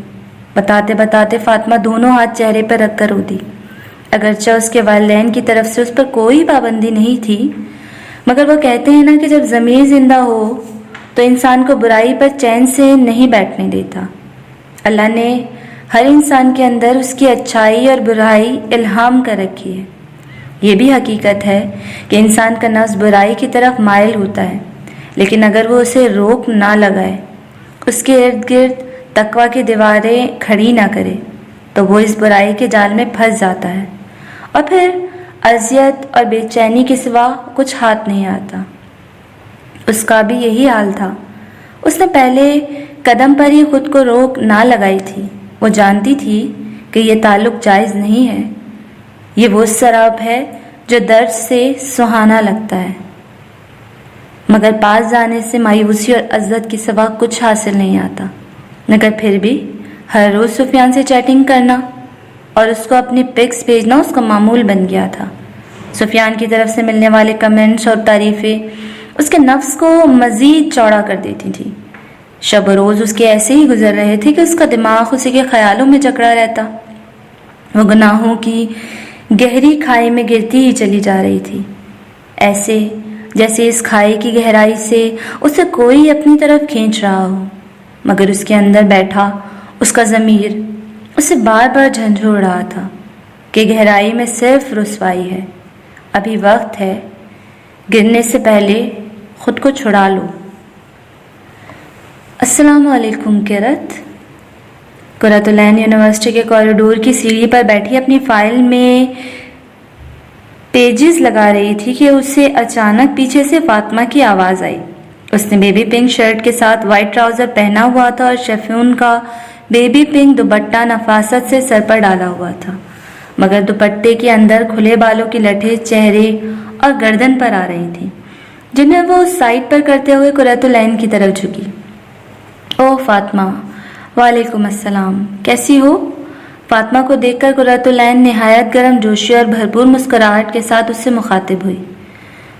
بتاتے بتاتے فاطمہ دونوں ہاتھ چہرے پر رکھ کر رو دی۔ اگرچہ اس کے والدین کی طرف سے اس پر کوئی پابندی نہیں تھی، مگر وہ کہتے ہیں نا کہ جب ضمیر زندہ ہو تو انسان کو برائی پر چین سے نہیں بیٹھنے دیتا۔ اللہ نے ہر انسان کے اندر اس کی اچھائی اور برائی الہام کر رکھی ہے۔ یہ بھی حقیقت ہے کہ انسان کا نفس برائی کی طرف مائل ہوتا ہے، لیکن اگر وہ اسے روک نہ لگائے، اس کے ارد گرد تقویٰ کی دیواریں کھڑی نہ کرے، تو وہ اس برائی کے جال میں پھنس جاتا ہے اور پھر اذیت اور بے چینی کے سوا کچھ ہاتھ نہیں آتا۔ اس کا بھی یہی حال تھا۔ اس نے پہلے قدم پر ہی خود کو روک نہ لگائی تھی۔ وہ جانتی تھی کہ یہ تعلق جائز نہیں ہے۔ یہ وہ سراب ہے جو درد سے سہانا لگتا ہے، مگر پاس جانے سے مایوسی اور عزت کی سوا کچھ حاصل نہیں آتا۔ مگر پھر بھی ہر روز سفیان سے چیٹنگ کرنا اور اس کو اپنی پکس بھیجنا اس کا معمول بن گیا تھا۔ سفیان کی طرف سے ملنے والے کمنٹس اور تعریفیں اس کے نفس کو مزید چوڑا کر دیتی تھی۔ شب و روز اس کے ایسے ہی گزر رہے تھے کہ اس کا دماغ اسی کے خیالوں میں جکڑا رہتا۔ وہ گناہوں کی گہری کھائی میں گرتی ہی چلی جا رہی تھی، ایسے جیسے اس کھائی کی گہرائی سے اسے کوئی اپنی طرف کھینچ رہا ہو، مگر اس کے اندر بیٹھا اس کا ضمیر اسے بار بار جھنجھوڑ رہا تھا کہ گہرائی میں صرف رسوائی ہے، ابھی وقت ہے، گرنے سے پہلے خود کو چھڑا لو۔ السلام علیکم قرۃ۔ قرۃ العین یونیورسٹی کے کوریڈور کی سیڑھی پر بیٹھی اپنی فائل میں پیجز لگا رہی تھی کہ اسے اچانک پیچھے سے فاطمہ کی آواز آئی۔ اس نے بیبی پنک شرٹ کے ساتھ وائٹ ٹراؤزر پہنا ہوا تھا اور شیفون کا بیبی پنک دوپٹہ نفاست سے سر پر ڈالا ہوا تھا، مگر دوپٹے کے اندر کھلے بالوں کی لٹیں چہرے اور گردن پر آ رہی تھیں، جنہیں وہ سائڈ پر کرتے ہوئے قرۃ العین کی طرف جھکی۔ او فاطمہ، وعلیکم السلام، کیسی ہو؟ فاطمہ کو دیکھ کر قرۃ العین نہایت گرم جوشی اور بھرپور مسکراہٹ کے ساتھ اس سے مخاطب ہوئی۔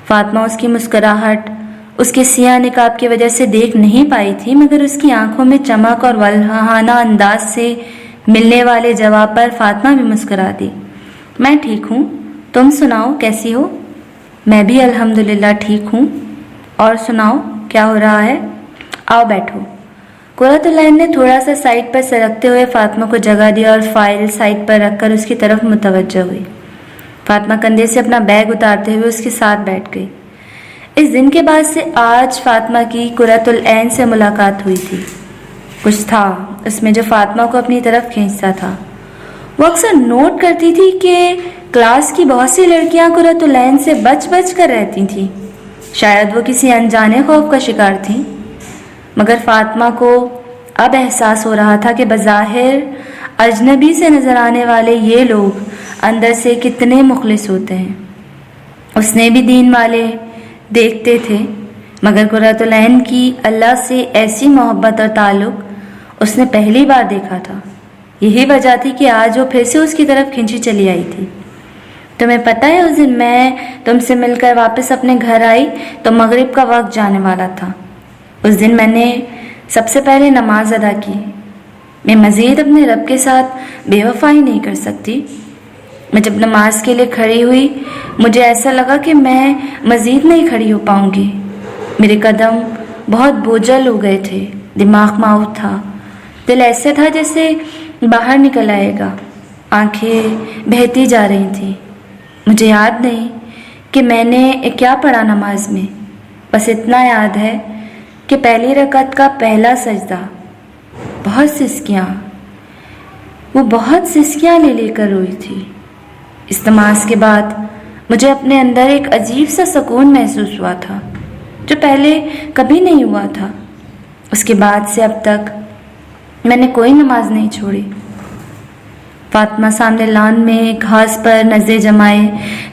فاطمہ اس کی مسکراہٹ اس کے سیاہ نقاب کی وجہ سے دیکھ نہیں پائی تھی، مگر اس کی آنکھوں میں چمک اور ولہانہ انداز سے ملنے والے جواب پر فاطمہ بھی مسکرا دی۔ میں ٹھیک ہوں، تم سناؤ کیسی ہو؟ میں بھی الحمدللہ ٹھیک ہوں۔ اور سناؤ کیا ہو رہا ہے؟ آؤ بیٹھو۔ قرۃ العین نے تھوڑا سا سائڈ پر سرکتے ہوئے فاطمہ کو جگہ دیا اور فائل سائڈ پر رکھ کر اس کی طرف متوجہ ہوئی۔ فاطمہ کندھے سے اپنا بیگ اتارتے ہوئے اس کے ساتھ بیٹھ گئی۔ اس دن کے بعد سے آج فاطمہ کی قرۃ العین سے ملاقات ہوئی تھی۔ کچھ تھا اس میں جو فاطمہ کو اپنی طرف کھینچتا تھا۔ وہ اکثر نوٹ کرتی تھی کہ کلاس کی بہت سی لڑکیاں قرۃ العین سے بچ بچ کر رہتی تھیں، شاید وہ کسی انجانے خوف کا شکار تھیں، مگر فاطمہ کو اب احساس ہو رہا تھا کہ بظاہر اجنبی سے نظر آنے والے یہ لوگ اندر سے کتنے مخلص ہوتے ہیں۔ اس نے بھی دین والے دیکھتے تھے، مگر قرۃ العین کی اللہ سے ایسی محبت اور تعلق اس نے پہلی بار دیکھا تھا۔ یہی وجہ تھی کہ آج وہ پھر سے اس کی طرف کھینچی چلی آئی تھی۔ تمہیں پتہ ہے اس دن میں تم سے مل کر واپس اپنے گھر آئی تو مغرب کا وقت جانے والا تھا۔ اس دن میں نے سب سے پہلے نماز ادا کی۔ میں مزید اپنے رب کے ساتھ بے وفائی نہیں کر سکتی۔ میں جب نماز کے لیے کھڑی ہوئی مجھے ایسا لگا کہ میں مزید نہیں کھڑی ہو پاؤں گی۔ میرے قدم بہت بوجھل ہو گئے تھے، دماغ ماؤت تھا، دل ایسے تھا جیسے باہر نکل آئے گا، آنکھیں بہتی جا رہی تھیں۔ مجھے یاد نہیں کہ میں نے کیا پڑھا نماز میں، بس اتنا یاد ہے کہ پہلی رکعت کا پہلا سجدہ، بہت سسکیاں لے کر روئی تھی۔ اس نماز کے بعد مجھے اپنے اندر ایک عجیب سا سکون محسوس ہوا تھا جو پہلے کبھی نہیں ہوا تھا۔ اس کے بعد سے اب تک میں نے کوئی نماز نہیں چھوڑی۔ فاطمہ سامنے لان میں گھاس پر نظریں جمائے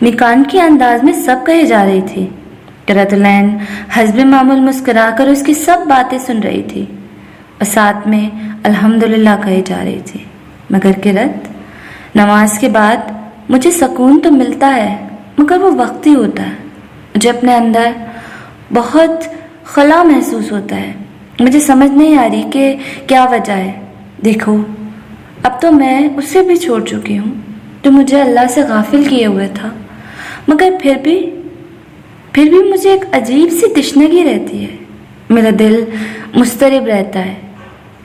نکان کے انداز میں سب کہے جا رہی تھی۔ قرۃ العین حسب معمول مسکرا کر اس کی سب باتیں سن رہی تھی اور ساتھ میں الحمدللہ کہے جا رہی تھی۔ مگر قرۃ، نماز کے بعد مجھے سکون تو ملتا ہے، مگر وہ وقتی ہوتا ہے۔ مجھے اپنے اندر بہت خلا محسوس ہوتا ہے۔ مجھے سمجھ نہیں آ رہی کہ کیا وجہ ہے۔ دیکھو، اب تو میں اسے بھی چھوڑ چکی ہوں جو مجھے اللہ سے غافل کیے ہوئے تھا، مگر پھر بھی مجھے ایک عجیب سی تشنگی رہتی ہے۔ میرا دل مضطرب رہتا ہے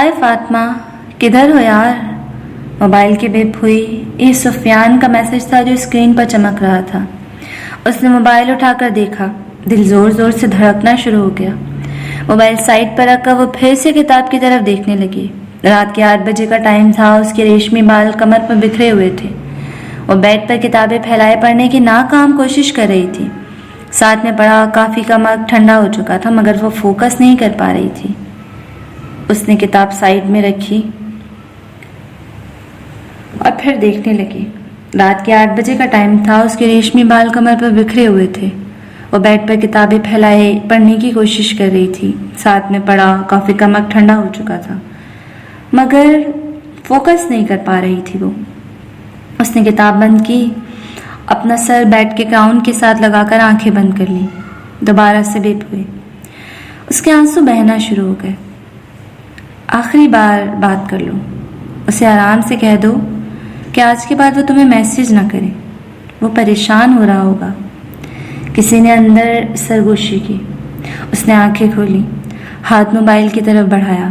ہائے فاطمہ، کدھر ہو یار؟ موبائل کی بیپ ہوئی۔ یہ سفیان کا میسج تھا جو اسکرین پر چمک رہا تھا۔ اس نے موبائل اٹھا کر دیکھا، دل زور زور سے دھڑکنا شروع ہو گیا۔ موبائل سائڈ پر رکھ کر وہ پھر سے کتاب کی طرف دیکھنے لگی۔ رات کے 8 بجے کا ٹائم تھا، اس کے ریشمی بال کمر پر بکھرے ہوئے تھے۔ وہ بیڈ پر کتابیں پھیلائے پڑھنے کی ناکام کوشش کر رہی تھی۔ ساتھ میں پڑھا کافی کا مگ ٹھنڈا ہو چکا تھا، مگر وہ فوکس نہیں کر پا رہی تھی۔ اس نے کتاب سائڈ میں رکھی اور پھر دیکھنے لگی۔ رات کے 8 بجے کا ٹائم تھا، اس کے ریشمی بال کمر پر بکھرے ہوئے تھے۔ وہ بیڈ پر کتابیں پھیلائے پڑھنے کی کوشش کر رہی تھی۔ ساتھ میں پڑھا کافی کا مگ ٹھنڈا ہو چکا تھا، مگر فوکس نہیں کر پا رہی تھی وہ۔ اس نے کتاب بند کی، اپنا سر بیڈ کے گراؤنڈ کے ساتھ لگا کر آنکھیں بند کر لی۔ دوبارہ سے بیپ ہوئے۔ اس کے آنسو بہنا شروع ہو گئے۔ آخری بار بات کر لو، اسے آرام سے کہہ دو کہ آج کے بعد وہ تمہیں میسج نہ کرے، وہ پریشان ہو رہا ہوگا۔ کسی نے اندر سرگوشی کی۔ اس نے آنکھیں کھولی، ہاتھ موبائل کی طرف بڑھایا۔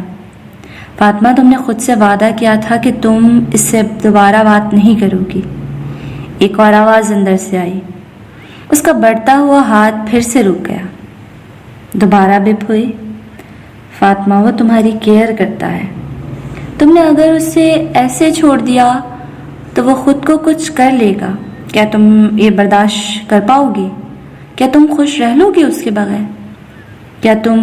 فاطمہ، تم نے خود سے وعدہ کیا تھا کہ تم اس سے دوبارہ بات نہیں کرو گی۔ ایک اور آواز اندر سے آئی۔ اس کا بڑھتا ہوا ہاتھ پھر سے رک گیا۔ دوبارہ بپ ہوئی۔ فاطمہ، وہ تمہاری کیئر کرتا ہے۔ تم نے اگر اسے ایسے چھوڑ دیا تو وہ خود کو کچھ کر لے گا۔ کیا تم یہ برداشت کر پاؤ گی؟ کیا تم خوش رہ لو گی اس کے بغیر؟ کیا تم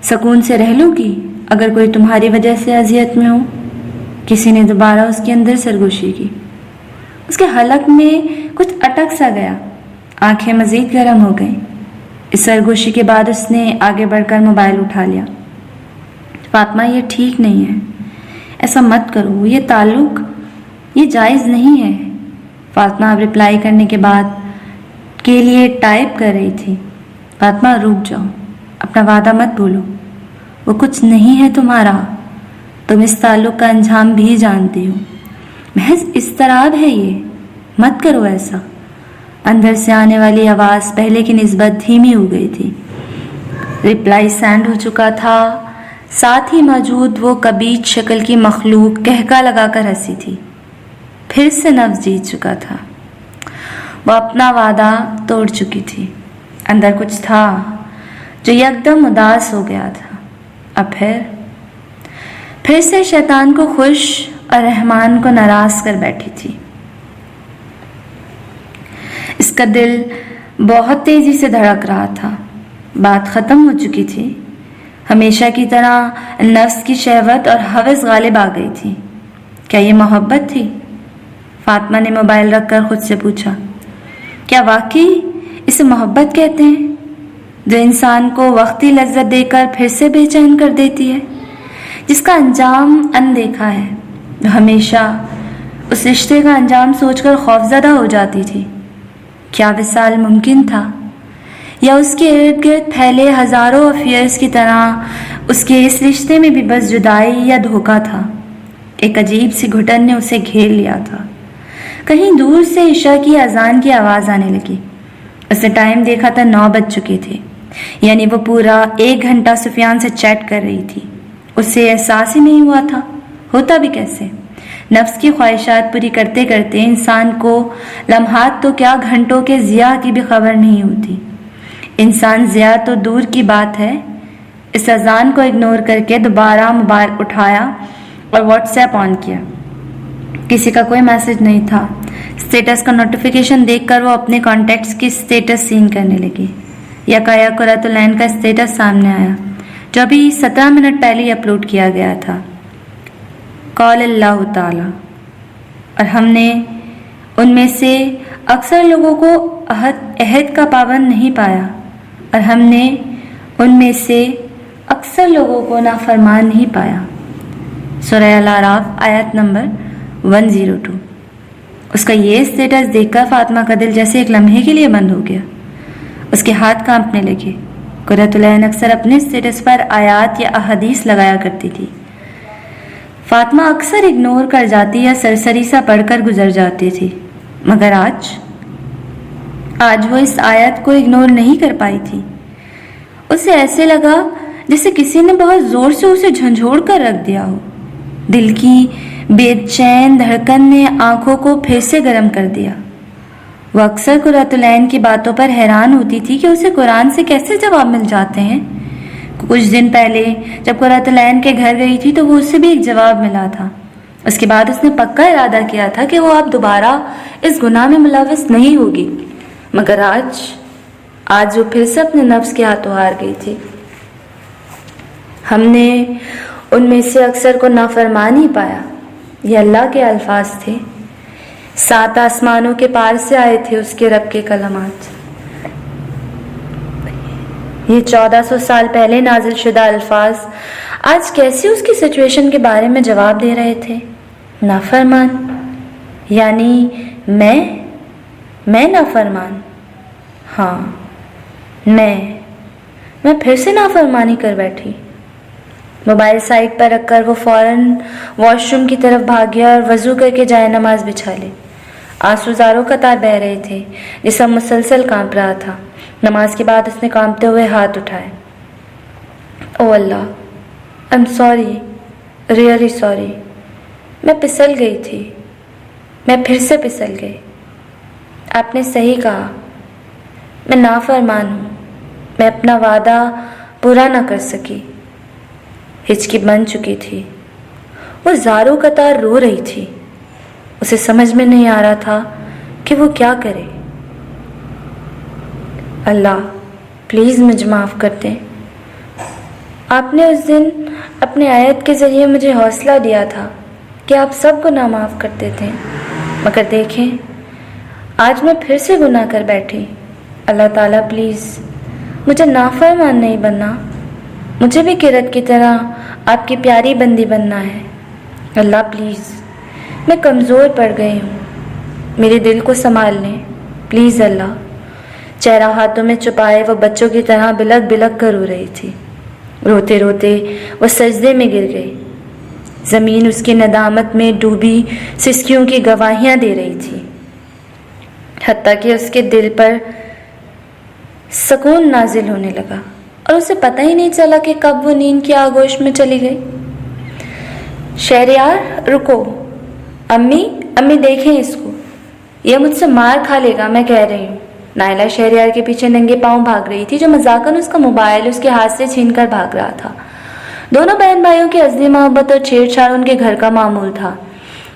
سکون سے رہ لو گی اگر کوئی تمہاری وجہ سے اذیت میں ہو؟ کسی نے دوبارہ اس کے اندر سرگوشی کی۔ اس کے حلق میں کچھ اٹک سا گیا، آنکھیں مزید گرم ہو گئیں۔ اس سرگوشی کے بعد اس نے آگے بڑھ کر موبائل اٹھا لیا۔ فاطمہ، یہ ٹھیک نہیں ہے، ایسا مت کرو، یہ تعلق یہ جائز نہیں ہے۔ فاطمہ اب رپلائی کرنے کے بعد کے لیے ٹائپ کر رہی تھی۔ فاطمہ، رک جاؤ، اپنا وعدہ مت بھولو، وہ کچھ نہیں ہے تمہارا، تم اس تعلق کا انجام بھی جانتی ہو، محض اضطراب ہے، یہ مت کرو ایسا۔ اندر سے آنے والی آواز پہلے کی نسبت دھیمی ہو گئی تھی۔ رپلائی سینڈ ہو چکا تھا، ساتھ ہی موجود وہ کبیج شکل کی مخلوق کہکا لگا کر ہنسی تھی۔ پھر سے نفس جیت چکا تھا، وہ اپنا وعدہ توڑ چکی تھی۔ اندر کچھ تھا جو یکدم اداس ہو گیا تھا۔ اب پھر سے شیطان کو خوش اور رحمان کو ناراض کر بیٹھی تھی۔ اس کا دل بہت تیزی سے دھڑک رہا تھا۔ بات ختم ہو چکی تھی۔ ہمیشہ کی طرح نفس کی شہوت اور ہوس غالب آ گئی تھی۔ کیا یہ محبت تھی؟ فاطمہ نے موبائل رکھ کر خود سے پوچھا، کیا واقعی اسے محبت کہتے ہیں، جو انسان کو وقتی لذت دے کر پھر سے بے چین کر دیتی ہے، جس کا انجام اندیکھا ہے، جو ہمیشہ اس رشتے کا انجام سوچ کر خوفزدہ ہو جاتی تھی؟ کیا وصال ممکن تھا، یا اس کے ارد گرد پھیلے ہزاروں افیئرز کی طرح اس کے اس رشتے میں بھی بس جدائی یا دھوکہ تھا؟ ایک عجیب سی گھٹن نے اسے گھیر لیا تھا۔ کہیں دور سے عشاء کی اذان کی آواز آنے لگی۔ اس نے ٹائم دیکھا تھا، 9 بج چکے تھے، یعنی وہ پورا 1 گھنٹہ سفیان سے چیٹ کر رہی تھی۔ اسے احساس ہی نہیں ہوا تھا، ہوتا بھی کیسے؟ نفس کی خواہشات پوری کرتے کرتے انسان کو لمحات تو کیا گھنٹوں کے ضیاء کی بھی خبر نہیں ہوتی۔ انسان ضیاء تو دور کی بات ہے۔ اس اذان کو اگنور کر کے دوبارہ موبائل اٹھایا اور واٹس ایپ آن کیا۔ کسی کا کوئی میسج نہیں تھا۔ اسٹیٹس کا نوٹیفیکیشن دیکھ کر وہ اپنے کانٹیکٹس کی اسٹیٹس سین کرنے لگی۔ یکایا قرۃ العین کا اسٹیٹس سامنے آیا، جو ابھی 17 منٹ پہلے اپلوڈ کیا گیا تھا۔ قال اللہ تعالی، اور ہم نے ان میں سے اکثر لوگوں کو عہد کا پابند نہیں پایا، اور ہم نے ان میں سے اکثر لوگوں کو نافرمان نہیں پایا۔ سورہ الاعراف آیت نمبر 102۔ اس کا یہ اسٹیٹس دیکھ کر فاطمہ کا دل جیسے ایک لمحے کے لیے بند ہو گیا۔ اس کے ہاتھ کانپنے لگے۔ قرۃ العین اکثر اپنے اسٹیٹس پر آیات یا احادیث لگایا کرتی تھی۔ فاطمہ اکثر اگنور کر جاتی یا سرسری سا پڑھ کر گزر جاتی تھی، مگر آج وہ اس آیت کو اگنور نہیں کر پائی تھی۔ اسے ایسے لگا جیسے کسی نے بہت زور سے اسے جھنجھوڑ کر رکھ دیا ہو۔ دل کی بے چین دھڑکن نے آنکھوں کو پھر سے گرم کر دیا۔ وہ اکثر قرۃ العین کی باتوں پر حیران ہوتی تھی کہ اسے قرآن سے کیسے جواب مل جاتے ہیں۔ کچھ دن پہلے جب قرۃ العین کے گھر گئی تھی تو وہ اس سے بھی ایک جواب ملا تھا۔ اس کے بعد اس نے پکا ارادہ کیا تھا کہ وہ اب دوبارہ اس گناہ میں ملوث نہیں ہوگی، مگر آج وہ پھر سے اپنے نفس کے ہاتھوں ہار گئی تھی۔ ہم نے ان میں سے اکثر کو نافرمان ہی پایا۔ یہ اللہ کے الفاظ تھے، 7 آسمانوں کے پار سے آئے تھے اس کے رب کے کلمات۔ یہ 1400 سال پہلے نازل شدہ الفاظ آج کیسے اس کی سچویشن کے بارے میں جواب دے رہے تھے؟ نافرمان، یعنی میں نافرمان؟ ہاں، میں پھر سے نافرمانی کر بیٹھی۔ موبائل سائٹ پر رکھ کر وہ فوراً واش روم کی طرف بھاگیا اور وضو کر کے جائے نماز بچھا لی۔ آنسو زاروں قطار بہہ رہے تھے، جسم مسلسل کانپ رہا تھا۔ نماز کے بعد اس نے کانپتے ہوئے ہاتھ اٹھائے۔ او اللہ، I am sorry, really sorry. میں پھسل گئی تھی، میں پھر سے پھسل گئی۔ آپ نے صحیح کہا، میں نافرمان ہوں، میں اپنا وعدہ پورا نہ کر سکی۔ ہچکی بن چکی تھی، وہ زاروں قطار رو رہی تھی۔ اسے سمجھ میں نہیں آ رہا تھا کہ وہ کیا کرے۔ اللہ پلیز مجھے معاف کر دیں۔ آپ نے اس دن اپنے آیت کے ذریعے مجھے حوصلہ دیا تھا کہ آپ سب گناہ معاف کر دیتے ہیں، مگر دیکھیں آج میں پھر سے گناہ کر بیٹھی۔ اللہ تعالیٰ پلیز مجھے نافرمان نہیں بننا، مجھے بھی قرت کی طرح آپ کی پیاری بندی بننا ہے۔ اللہ پلیز، میں کمزور پڑ گئی ہوں، میرے دل کو سنبھال لیں پلیز اللہ۔ چہرہ ہاتھوں میں چھپائے وہ بچوں کی طرح بلک بلک کر رو رہی تھی۔ روتے روتے وہ سجدے میں گر گئی۔ زمین اس کی ندامت میں ڈوبی سسکیوں کی گواہیاں دے رہی تھی، حتیٰ کہ اس کے دل پر سکون نازل ہونے لگا اور اسے پتہ ہی نہیں چلا کہ کب وہ نیند کی آغوش میں چلی گئی۔ شہریار رکو، امی دیکھیں اس کو، یہ مجھ سے مار کھا لے گا، میں کہہ رہی ہوں۔ نائلہ شہریار کے پیچھے ننگے پاؤں بھاگ رہی تھی، جو مذاقاً اس کا موبائل اس کے ہاتھ سے چھین کر بھاگ رہا تھا۔ دونوں بہن بھائیوں کی ازلی محبت اور چھیڑ چھاڑ ان کے گھر کا معمول تھا۔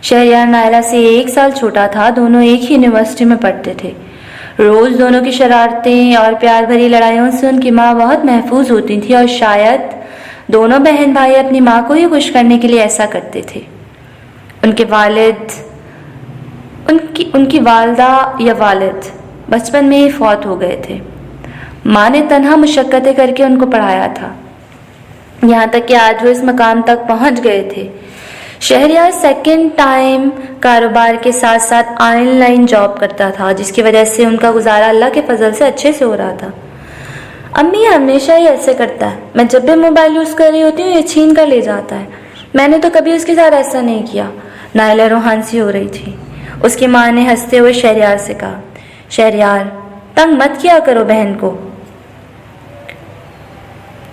شہریار نائلہ سے 1 سال چھوٹا تھا، دونوں ایک ہی یونیورسٹی میں پڑھتے تھے۔ روز دونوں کی شرارتیں اور پیار بھری لڑائیوں سے ان کی ماں بہت محفوظ ہوتی تھی، اور شاید دونوں بہن بھائی اپنی ماں کو ہی خوش کرنے کے لیے ایسا کرتے تھے۔ ان کے والد ان کی والدہ یا والد بچپن میں ہی فوت ہو گئے تھے۔ ماں نے تنہا مشقتیں کر کے ان کو پڑھایا تھا، یہاں تک کہ آج وہ اس مقام تک پہنچ گئے تھے۔ شہریار سیکنڈ ٹائم کاروبار کے ساتھ ساتھ آن لائن جاب کرتا تھا، جس کی وجہ سے ان کا گزارا اللہ کے فضل سے اچھے سے ہو رہا تھا۔ امی ہمیشہ ہی ایسے کرتا ہے، میں جب بھی موبائل یوز کر رہی ہوتی ہوں یہ چھین کر لے جاتا ہے، میں نے تو کبھی اس کے ساتھ ایسا نہیں کیا۔ نائلہ روحان سی ہو رہی تھی۔ اس کی ماں نے ہنستے ہوئے شہریار سے کہا، شہریار تنگ مت کیا کرو بہن کو،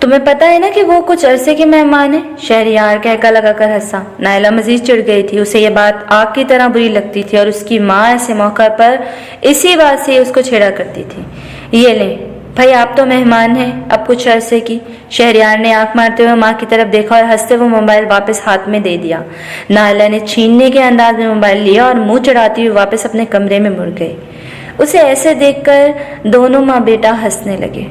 تمہیں پتہ ہے نا کہ وہ کچھ عرصے کے مہمان ہیں۔ شہریار کہکا لگا کر ہنسا۔ نائلہ مزید چڑھ گئی تھی، اسے یہ بات آگ کی طرح بری لگتی تھی، اور اس کی ماں ایسے موقع پر اسی بات سے اس کو چھیڑا کرتی تھی۔ یہ لیں بھائی، آپ تو مہمان ہیں اب کچھ عرصے کی۔ شہریار نے آنکھ مارتے ہوئے ماں کی طرف دیکھا اور ہنستے ہوئے موبائل واپس ہاتھ میں دے دیا۔ نائلہ نے چھیننے کے انداز میں موبائل لیا اور منہ چڑھاتی ہوئی واپس اپنے کمرے میں مڑ گئی۔ اسے ایسے دیکھ کر دونوں ماں بیٹا ہنسنے لگے۔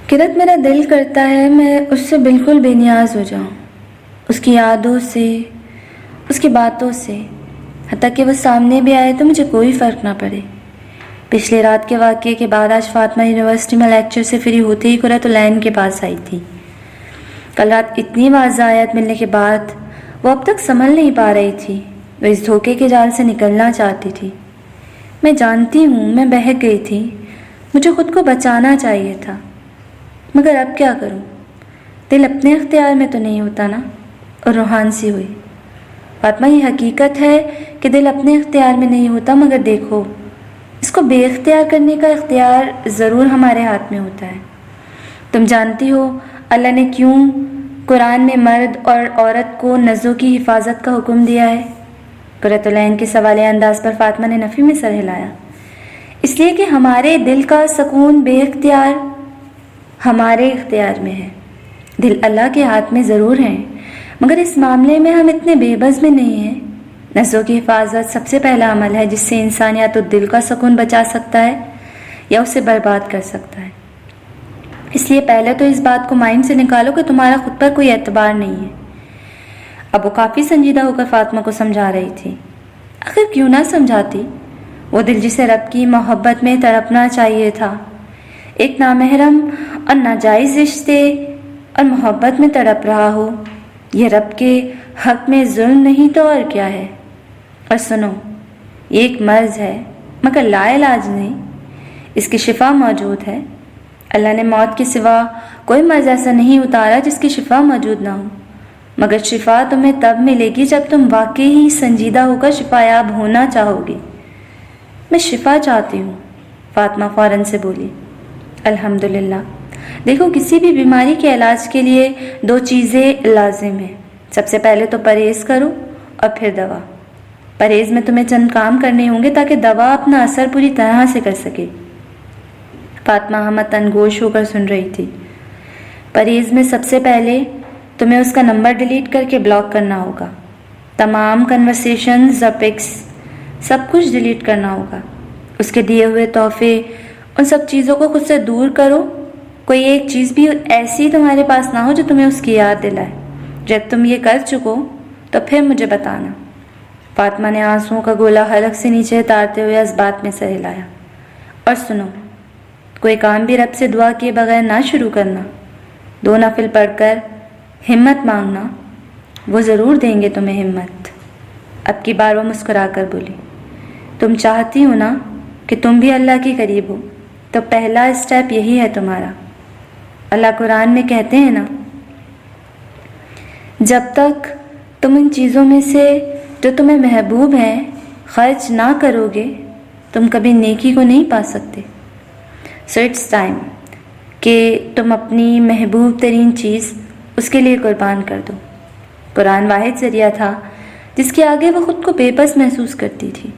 قرت، میرا دل کرتا ہے میں اس سے بالکل بے نیاز ہو جاؤں، اس کی یادوں سے، اس کی باتوں سے، حتیٰ کہ وہ سامنے بھی آئے تو مجھے کوئی فرق نہ پڑے۔ پچھلی رات کے واقعے کے بعد آج فاطمہ یونیورسٹی میں لیکچر سے فری ہوتے ہی قرۃ العین کے پاس آئی تھی۔ کل رات اتنی واضح آیت ملنے کے بعد وہ اب تک سنبھل نہیں پا رہی تھی۔ وہ اس دھوکے کے جال سے نکلنا چاہتی تھی۔ میں جانتی ہوں میں بہک گئی تھی، مجھے خود کو بچانا چاہیے تھا، مگر اب کیا کروں؟ دل اپنے اختیار میں تو نہیں ہوتا نا۔ اور روحان سی ہوئی، فاطمہ یہ حقیقت ہے کہ دل اپنے اختیار میں نہیں ہوتا، مگر دیکھو اس کو بے اختیار کرنے کا اختیار ضرور ہمارے ہاتھ میں ہوتا ہے۔ تم جانتی ہو اللہ نے کیوں قرآن میں مرد اور عورت کو نزوں کی حفاظت کا حکم دیا ہے؟ قرۃ العین کے سوالیہ انداز پر فاطمہ نے نفی میں سر ہلایا۔ اس لیے کہ ہمارے دل کا سکون بے اختیار ہمارے اختیار میں ہے۔ دل اللہ کے ہاتھ میں ضرور ہیں، مگر اس معاملے میں ہم اتنے بے بس بھی نہیں ہیں۔ نسوں کی حفاظت سب سے پہلا عمل ہے جس سے انسان یا تو دل کا سکون بچا سکتا ہے یا اسے برباد کر سکتا ہے۔ اس لیے پہلے تو اس بات کو مائنڈ سے نکالو کہ تمہارا خود پر کوئی اعتبار نہیں ہے۔ اب وہ کافی سنجیدہ ہو کر فاطمہ کو سمجھا رہی تھی۔ آخر کیوں نہ سمجھاتی؟ وہ دل جسے رب کی محبت میں تڑپنا چاہیے تھا، ایک نامحرم اور ناجائز رشتے اور محبت میں تڑپ رہا ہو، یہ رب کے حق میں ظلم نہیں تو اور کیا ہے؟ اور سنو، یہ ایک مرض ہے مگر لا علاج نہیں، اس کی شفا موجود ہے۔ اللہ نے موت کے سوا کوئی مرض ایسا نہیں اتارا جس کی شفا موجود نہ ہو، مگر شفا تمہیں تب ملے گی جب تم واقعی ہی سنجیدہ ہو کر شفا یاب ہونا چاہو گی۔ میں شفا چاہتی ہوں، فاطمہ فوراً سے بولی۔ الحمدللہ۔ دیکھو، کسی بھی بیماری کے علاج کے لیے دو چیزیں لازم ہیں، سب سے پہلے تو پرہیز کرو اور پھر دوا۔ پرہیز میں تمہیں چند کام کرنے ہوں گے تاکہ دوا اپنا اثر پوری طرح سے کر سکے۔ فاطمہ احمد تنگوش ہو کر سن رہی تھی۔ پرہیز میں سب سے پہلے تمہیں اس کا نمبر ڈیلیٹ کر کے بلاک کرنا ہوگا، تمام کنورسیشنز اور پکس سب کچھ ڈیلیٹ کرنا ہوگا۔ اس کے دیے ہوئے تحفے، ان سب چیزوں کو خود سے دور کرو۔ کوئی ایک چیز بھی ایسی تمہارے پاس نہ ہو جو تمہیں اس کی یاد دلائے۔ جب تم یہ کر چکو تو پھر مجھے بتانا۔ فاطمہ نے آنسوؤں کا گولا حلق سے نیچے اتارتے ہوئے اس بات میں سر ہلایا۔ اور سنو، کوئی کام بھی رب سے دعا کیے بغیر نہ شروع کرنا۔ 2 نفل پڑھ کر ہمت مانگنا، وہ ضرور دیں گے تمہیں ہمت۔ اب کی بار وہ مسکرا کر بولی، تم چاہتی ہو نا کہ تم بھی اللہ کے قریب ہو، تو پہلا اسٹیپ یہی ہے تمہارا۔ اللہ قرآن میں کہتے ہیں نا، جب تک تم ان چیزوں میں سے جو تمہیں محبوب ہیں خرچ نہ کرو گے تم کبھی نیکی کو نہیں پا سکتے۔ سو اٹس ٹائم کہ تم اپنی محبوب ترین چیز اس کے لیے قربان کر دو۔ قرآن واحد ذریعہ تھا جس کے آگے وہ خود کو بے بس محسوس کرتی تھی۔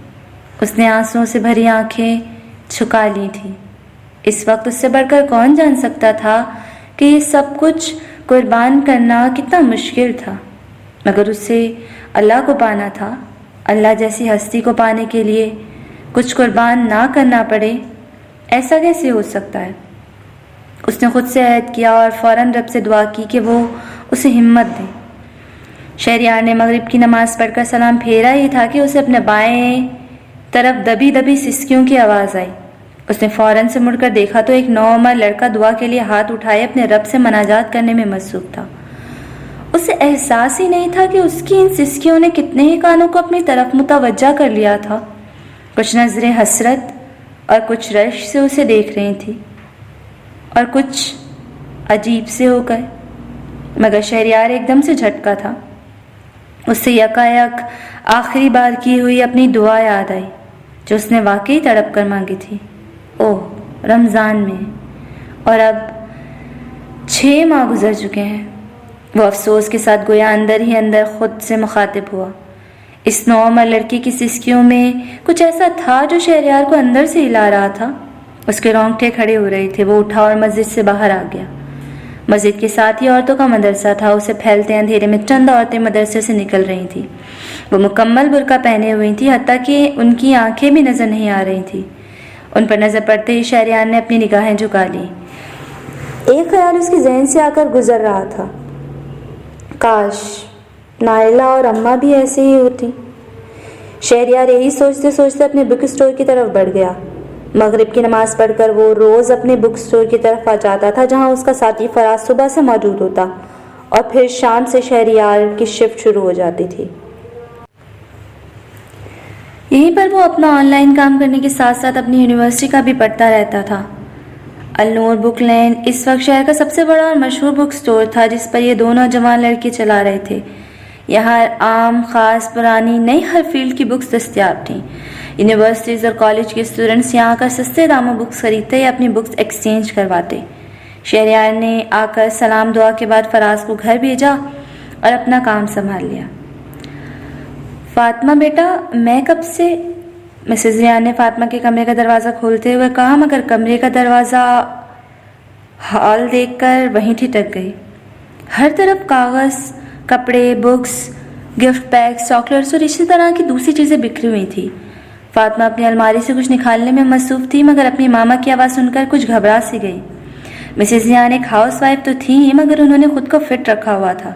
اس نے آنسوؤں سے بھری آنکھیں چھکا لی تھیں۔ اس وقت اس سے بڑھ کر کون جان سکتا تھا کہ یہ سب کچھ قربان کرنا کتنا مشکل تھا، مگر اسے اللہ کو پانا تھا۔ اللہ جیسی ہستی کو پانے کے لیے کچھ قربان نہ کرنا پڑے، ایسا کیسے ہو سکتا ہے؟ اس نے خود سے عہد کیا اور فوراً رب سے دعا کی کہ وہ اسے ہمت دے۔ شہریار نے مغرب کی نماز پڑھ کر سلام پھیرا ہی تھا کہ اسے اپنے بائیں طرف دبی دبی سسکیوں کی آواز آئی۔ اس نے فوراً سے مڑ کر دیکھا تو ایک نوعمر لڑکا دعا کے لیے ہاتھ اٹھائے اپنے رب سے مناجات کرنے میں مصروف تھا۔ اسے احساس ہی نہیں تھا کہ اس کی ان سسکیوں نے کتنے ہی کانوں کو اپنی طرف متوجہ کر لیا تھا۔ کچھ نظریں حسرت اور کچھ رشک سے اسے دیکھ رہی تھی اور کچھ عجیب سے ہو کر، مگر شہریار ایک دم سے جھٹکا تھا۔ اس سے یکایک آخری بار کی ہوئی اپنی دعا یاد آئی جو اس نے واقعی تڑپ کر مانگی تھی۔ اوہ، رمضان میں، اور اب 6 ماہ گزر چکے ہیں۔ وہ افسوس کے ساتھ گویا اندر ہی اندر خود سے مخاطب ہوا۔ اس نوعمر لڑکی کی سسکیوں میں کچھ ایسا تھا جو شہریار کو اندر سے ہلا رہا تھا۔ اس کے رونگٹے کھڑے ہو رہے تھے۔ وہ اٹھا اور مسجد سے باہر آ گیا۔ مسجد کے ساتھ ہی عورتوں کا مدرسہ تھا۔ اسے پھیلتے اندھیرے میں چند عورتیں مدرسے سے نکل رہی تھیں۔ وہ مکمل برقع پہنے ہوئی تھیں، حتیٰ کہ ان کی آنکھیں بھی نظر نہیں آ رہی تھیں۔ ان پر نظر پڑتے ہی شہریار نے اپنی نگاہیں جھکا لی۔ ایک خیال اس کے ذہن سے آ کر گزر رہا تھا، کاش نائلہ اور اماں بھی ایسے ہی ہوتی۔ شہریار یہی سوچتے سوچتے اپنے بک اسٹور کی طرف بڑھ گیا۔ مغرب کی نماز پڑھ کر وہ روز اپنے بک اسٹور کی طرف آ جاتا تھا جہاں اس کا ساتھی فراز صبح سے موجود ہوتا اور پھر شام سے شہریار کی شفٹ شروع ہو جاتی تھی۔ یہیں پر وہ اپنا آن لائن کام کرنے کے ساتھ ساتھ اپنی یونیورسٹی کا بھی پڑھتا رہتا تھا۔ النور بک لین اس وقت شہر کا سب سے بڑا اور مشہور بک اسٹور تھا جس پر یہ دونوں جوان لڑکے چلا رہے تھے۔ یہاں عام، خاص، پرانی، نئی ہر فیلڈ کی بکس دستیاب تھیں۔ یونیورسٹیز اور کالج کے اسٹوڈنٹس یہاں آ کر سستے داموں بکس خریدتے یا اپنی بکس ایکسچینج کرواتے۔ شہریار نے آ کر سلام دعا کے بعد فراز کو گھر بھیجا اور اپنا کام سنبھال لیا۔ فاطمہ بیٹا، میں کب سے؟ مسز ریان نے فاطمہ کے کمرے کا دروازہ کھولتے ہوئے کہا، مگر کمرے کا دروازہ ہال دیکھ کر وہیں ٹھٹک گئی۔ ہر طرف کاغذ، کپڑے، بکس، گفٹ پیکس، چاکلیٹس اور اسی طرح کی دوسری چیزیں بکھری ہوئی تھی۔ فاطمہ اپنی الماری سے کچھ نکالنے میں مصروف تھی، مگر اپنی ماما کی آواز سن کر کچھ گھبرا سی گئی۔ مسز ریان ایک ہاؤس وائف تو تھی ہی، مگر انہوں نے خود کو فٹ رکھا ہوا تھا۔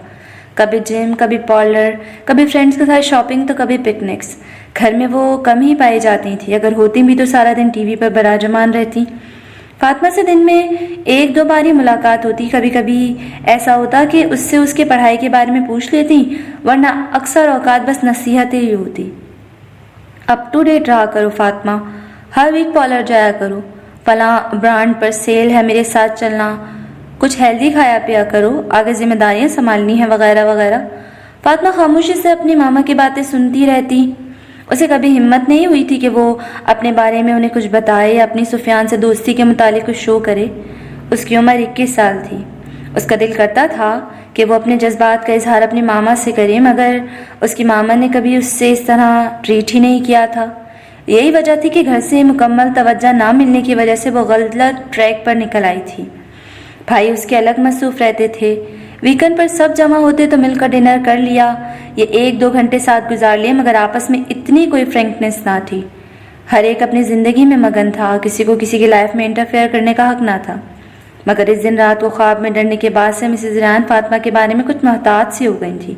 کبھی جم، کبھی پارلر، کبھی فرینڈز کے ساتھ شاپنگ تو کبھی پکنکس۔ گھر میں وہ کم ہی پائی جاتی تھیں، اگر ہوتی بھی تو سارا دن ٹی وی پر براجمان رہتی۔ فاطمہ سے دن میں 1-2 بار ہی ملاقات ہوتی، کبھی کبھی ایسا ہوتا کہ اس سے اس کے پڑھائی کے بارے میں پوچھ لیتی، ورنہ اکثر اوقات بس نصیحتیں ہی ہوتی۔ اپ ٹو ڈیٹ رہا کرو فاطمہ، ہر ویک پارلر جایا کرو، فلاں برانڈ پر سیل ہے، میرے ساتھ چلنا، کچھ ہیلدی کھایا پیا کرو، آگے ذمہ داریاں سنبھالنی ہیں، وغیرہ وغیرہ۔ فاطمہ خاموشی سے اپنی ماما کی باتیں سنتی رہتی۔ اسے کبھی ہمت نہیں ہوئی تھی کہ وہ اپنے بارے میں انہیں کچھ بتائے یا اپنی سفیان سے دوستی کے متعلق کچھ شو کرے۔ اس کی عمر 21 سال تھی۔ اس کا دل کرتا تھا کہ وہ اپنے جذبات کا اظہار اپنی ماما سے کرے، مگر اس کی ماما نے کبھی اس سے اس طرح ٹریٹ ہی نہیں کیا تھا۔ یہی وجہ تھی کہ گھر سے مکمل توجہ نہ ملنے کی وجہ سے وہ غلط ٹریک پر نکل آئی تھی۔ بھائی اس کے الگ مصروف رہتے تھے۔ ویکنڈ پر سب جمع ہوتے تو مل کر ڈنر کر لیا، یہ 1-2 گھنٹے ساتھ گزار لیے، مگر آپس میں اتنی کوئی فرینکنس نہ تھی۔ ہر ایک اپنی زندگی میں مگن تھا، کسی کو کسی کی لائف میں انٹرفیئر کرنے کا حق نہ تھا۔ مگر اس دن رات کو خواب میں ڈرنے کے بعد سے مسز ریان فاطمہ کے بارے میں کچھ محتاط سی ہو گئی تھی۔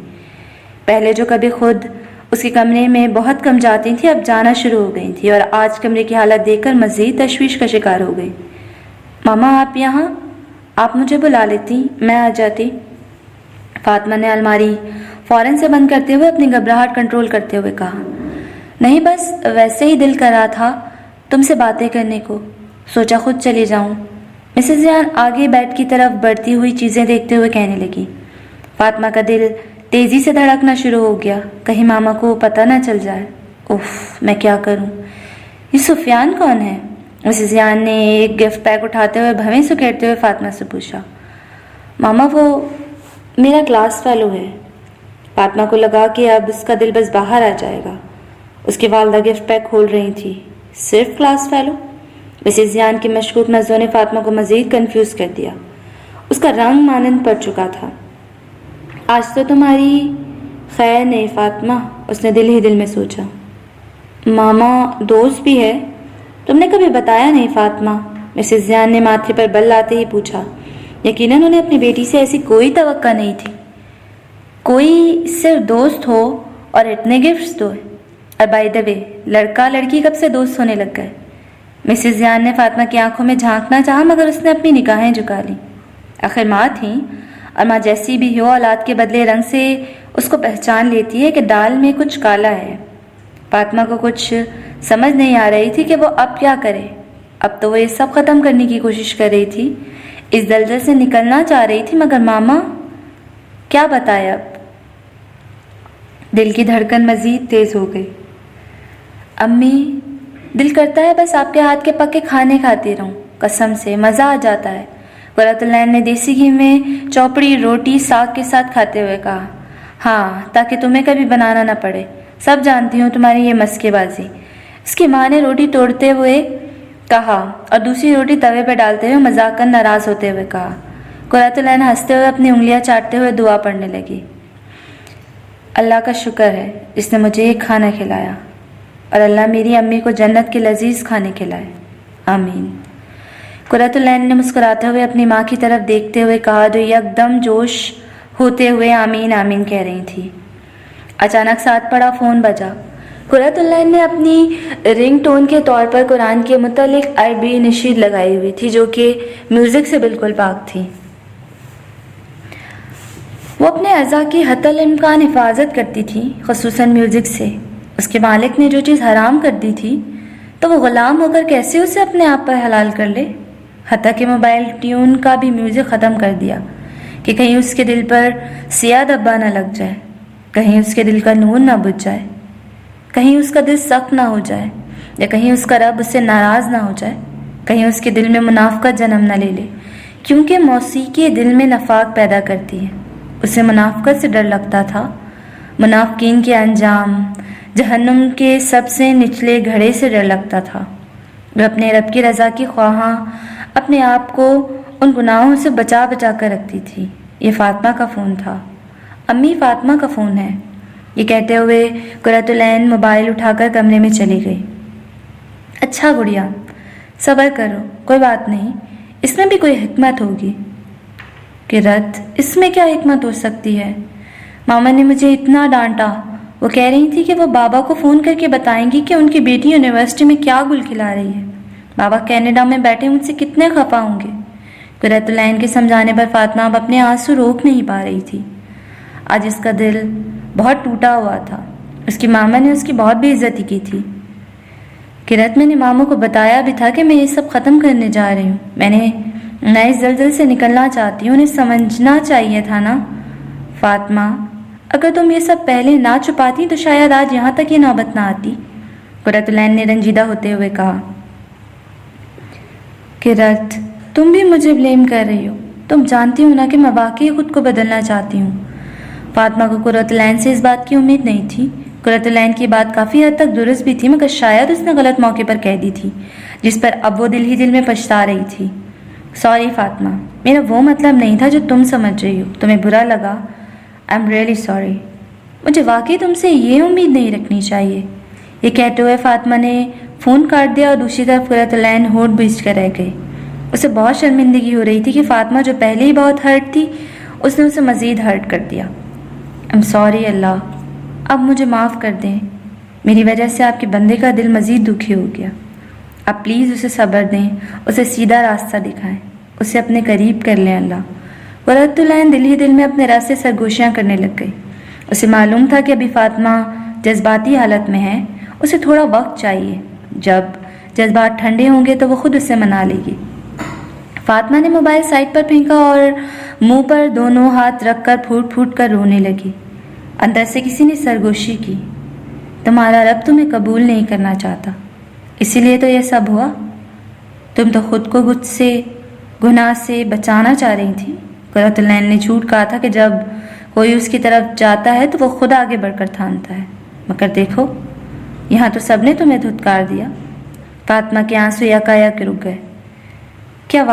پہلے جو کبھی خود اس کے کمرے میں بہت کم جاتی تھی، اب جانا شروع ہو گئی تھی، اور آج کمرے کی حالت دیکھ کر مزید تشویش کا شکار ہو گئی۔ ماما آپ یہاں؟ آپ مجھے بلا لیتی، میں آ جاتی۔ فاطمہ نے الماری فوراً سے بند کرتے ہوئے اپنی گھبراہٹ کنٹرول کرتے ہوئے کہا، نہیں بس ویسے ہی دل کر رہا تھا تم سے باتیں کرنے کو، سوچا خود چلی جاؤں۔ مسز ریان آگے بیڈ کی طرف بڑھتی ہوئی چیزیں دیکھتے ہوئے کہنے لگی۔ فاطمہ کا دل تیزی سے دھڑکنا شروع ہو گیا، کہیں ماما کو پتہ نہ چل جائے۔ اف، میں کیا کروں؟ یہ سفیان کون ہے؟ مسز ریان نے ایک گفٹ پیک اٹھاتے ہوئے بھویں سکیڑتے ہوئے فاطمہ سے پوچھا۔ ماما وہ میرا کلاس فیلو ہے۔ فاطمہ کو لگا کہ اب اس کا دل بس باہر آ جائے گا۔ اس کی والدہ گفٹ پیک کھول رہی تھی۔ صرف کلاس فیلو؟ مسز ریان کی مشکوک نظروں نے فاطمہ کو مزید کنفیوز کر دیا۔ اس کا رنگ مانند پڑ چکا تھا۔ آج تو تمہاری خیر نہیں فاطمہ، اس نے دل ہی دل میں سوچا۔ ماما دوست بھی ہے؟ تم نے کبھی بتایا نہیں فاطمہ، مسز ریان نے ماتھے پر بل لاتے ہی پوچھا۔ یقیناً انہیں اپنی بیٹی سے ایسی کوئی توقع نہیں تھی، کوئی صرف دوست ہو اور اتنے گفٹس دو۔ اور بائی دا وے، لڑکا لڑکی کب سے دوست ہونے لگ گئے؟ مسز ریان نے فاطمہ کی آنکھوں میں جھانکنا چاہا، مگر اس نے اپنی نگاہیں جھکا لیں۔ آخر ماں تھیں، اور ماں جیسی بھی ہو اولاد کے بدلے رنگ سے اس کو پہچان لیتی ہے کہ دال میں کچھ کالا ہے۔ فاطمہ کو کچھ سمجھ نہیں آ رہی تھی کہ وہ اب کیا کرے۔ اب تو وہ یہ سب ختم کرنے کی کوشش کر رہی تھی، اس دلدل سے نکلنا چاہ رہی تھی، مگر ماما کیا بتائے اب؟ دل کی دھڑکن مزید تیز ہو گئی۔ امی، دل کرتا ہے بس آپ کے ہاتھ کے پکے کھانے کھاتی رہوں، قسم سے مزہ آ جاتا ہے، قرۃ العین نے دیسی گھی میں چوپڑی روٹی ساگ کے ساتھ کھاتے ہوئے کہا۔ ہاں، تاکہ تمہیں کبھی بنانا نہ پڑے، سب جانتی ہوں تمہاری یہ مسکے بازی، اس کی ماں نے روٹی توڑتے ہوئے کہا، اور دوسری روٹی توے پہ ڈالتے ہوئے مذاقاً ناراض ہوتے ہوئے کہا۔ قرۃ العین ہنستے ہوئے اپنی انگلیاں چاٹتے ہوئے دعا پڑھنے لگی۔ اللہ کا شکر ہے جس نے مجھے یہ کھانا کھلایا، اور اللہ میری امی کو جنت کے لذیذ کھانے کھلائے، آمین۔ قرۃ العین نے مسکراتے ہوئے اپنی ماں کی طرف دیکھتے ہوئے کہا، جو یک دم جوش ہوتے ہوئے آمین آمین کہہ رہی تھی۔ اچانک ساتھ پڑا فون بجا۔ قرۃ العین نے اپنی رنگ ٹون کے طور پر قرآن کے متعلق عربی نشید لگائی ہوئی تھی، جو کہ میوزک سے بالکل پاک تھی۔ وہ اپنے اعضاء کی حتی الامکان حفاظت کرتی تھی، خصوصاً میوزک سے۔ اس کے مالک نے جو چیز حرام کر دی تھی تو وہ غلام ہو کر کیسے اسے اپنے آپ پر حلال کر لے؟ حتیٰ کہ موبائل ٹیون کا بھی میوزک ختم کر دیا کہ کہیں اس کے دل پر سیاہ دھبا نہ لگ جائے، کہیں اس کے دل کا نور نہ بجھ جائے، کہیں اس کا دل سخت نہ ہو جائے، یا کہیں اس کا رب اس سے ناراض نہ ہو جائے، کہیں اس کے دل میں منافقت جنم نہ لے لے، کیونکہ موسیقی دل میں نفاق پیدا کرتی ہے۔ اسے منافقت سے ڈر لگتا تھا، منافقین کے انجام، جہنم کے سب سے نچلے گھڑے سے ڈر لگتا تھا۔ وہ اپنے رب کی رضا کی خواہاں اپنے آپ کو ان گناہوں سے بچا بچا کر رکھتی تھی۔ یہ فاطمہ کا فون تھا۔ امی، فاطمہ کا فون ہے، یہ کہتے ہوئے قرۃ العین موبائل اٹھا کر کمرے میں چلی گئی۔ اچھا گڑیا، صبر کرو، کوئی بات نہیں، اس میں بھی کوئی حکمت ہوگی۔ قرۃ، اس میں کیا حکمت ہو سکتی ہے؟ ماما نے مجھے اتنا ڈانٹا، وہ کہہ رہی تھی کہ وہ بابا کو فون کر کے بتائیں گی کہ ان کی بیٹی یونیورسٹی میں کیا گل کھلا رہی ہے۔ بابا کینیڈا میں بیٹھے مجھ سے کتنے خفا ہوں گے۔ قرۃ العین کے سمجھانے پر فاطمہ اب اپنے آنسو روک نہیں پا رہی تھی۔ آج اس کا دل بہت ٹوٹا ہوا تھا۔ اس کی ماما نے اس کی بہت بے عزتی کی تھی۔ قرۃ، میں نے ماموں کو بتایا بھی تھا کہ میں یہ سب ختم کرنے جا رہی ہوں، میں اس زلزلے سے نکلنا چاہتی ہوں، انہیں سمجھنا چاہیے تھا نا۔ فاطمہ، اگر تم یہ سب پہلے نہ چھپاتی تو شاید آج یہاں تک یہ نوبت نہ آتی، قرۃ العین نے رنجیدہ ہوتے ہوئے کہا۔ قرۃ، تم بھی مجھے بلیم کر رہی ہو، تم جانتی ہو نا کہ میں واقعی خود کو بدلنا چاہتی ہوں۔ فاطمہ کو قرۃ العین سے اس بات کی امید نہیں تھی۔ قرۃ العین کی بات کافی حد تک درست بھی تھی، مگر شاید اس نے غلط موقع پر کہہ دی تھی، جس پر اب وہ دل ہی دل میں پچھتا رہی تھی۔ سوری فاطمہ، میرا وہ مطلب نہیں تھا جو تم سمجھ رہی ہو، تمہیں برا لگا، آئی ایم ریئلی سوری، مجھے واقعی تم سے یہ امید نہیں رکھنی چاہیے۔ یہ کہتے ہوئے فاطمہ نے فون کاٹ دیا اور دوسری طرف قرۃ العین ہونٹ بھیج کر رہ گئی۔ اسے بہت شرمندگی ہو رہی تھی کہ فاطمہ جو پہلے ہی بہت ہرٹ تھی، اس نے اسے مزید ہرٹ کر دیا۔ ایم سوری اللہ، اب مجھے معاف کر دیں، میری وجہ سے آپ کے بندے کا دل مزید دکھی ہو گیا۔ اب پلیز اسے صبر دیں، اسے سیدھا راستہ دکھائیں، اسے اپنے قریب کر لیں اللہ۔ قرۃ العین دل ہی دل میں اپنے راستے سرگوشیاں کرنے لگ گئی۔ اسے معلوم تھا کہ ابھی فاطمہ جذباتی حالت میں ہے، اسے تھوڑا وقت چاہیے، جب جذبات ٹھنڈے ہوں گے تو وہ خود اسے منا لے گی۔ فاطمہ نے موبائل سائڈ پر پھینکا اور منہ پر دونوں ہاتھ رکھ کر پھوٹ پھوٹ کر رونے لگی۔ اندر سے کسی نے سرگوشی کی، تمہارا رب تمہیں قبول نہیں کرنا چاہتا، اسی لیے تو یہ سب ہوا، تم تو خود کو غصے گناہ سے بچانا چاہ رہی تھی۔ قرۃ العین نے جھوٹ کہا تھا کہ جب کوئی اس کی طرف جاتا ہے تو وہ خود آگے بڑھ کر تھامتا ہے، مگر دیکھو یہاں تو سب نے تمہیں دھتکار دیا۔ فاطمہ کے آنسو یکایک رک گئے۔ کیا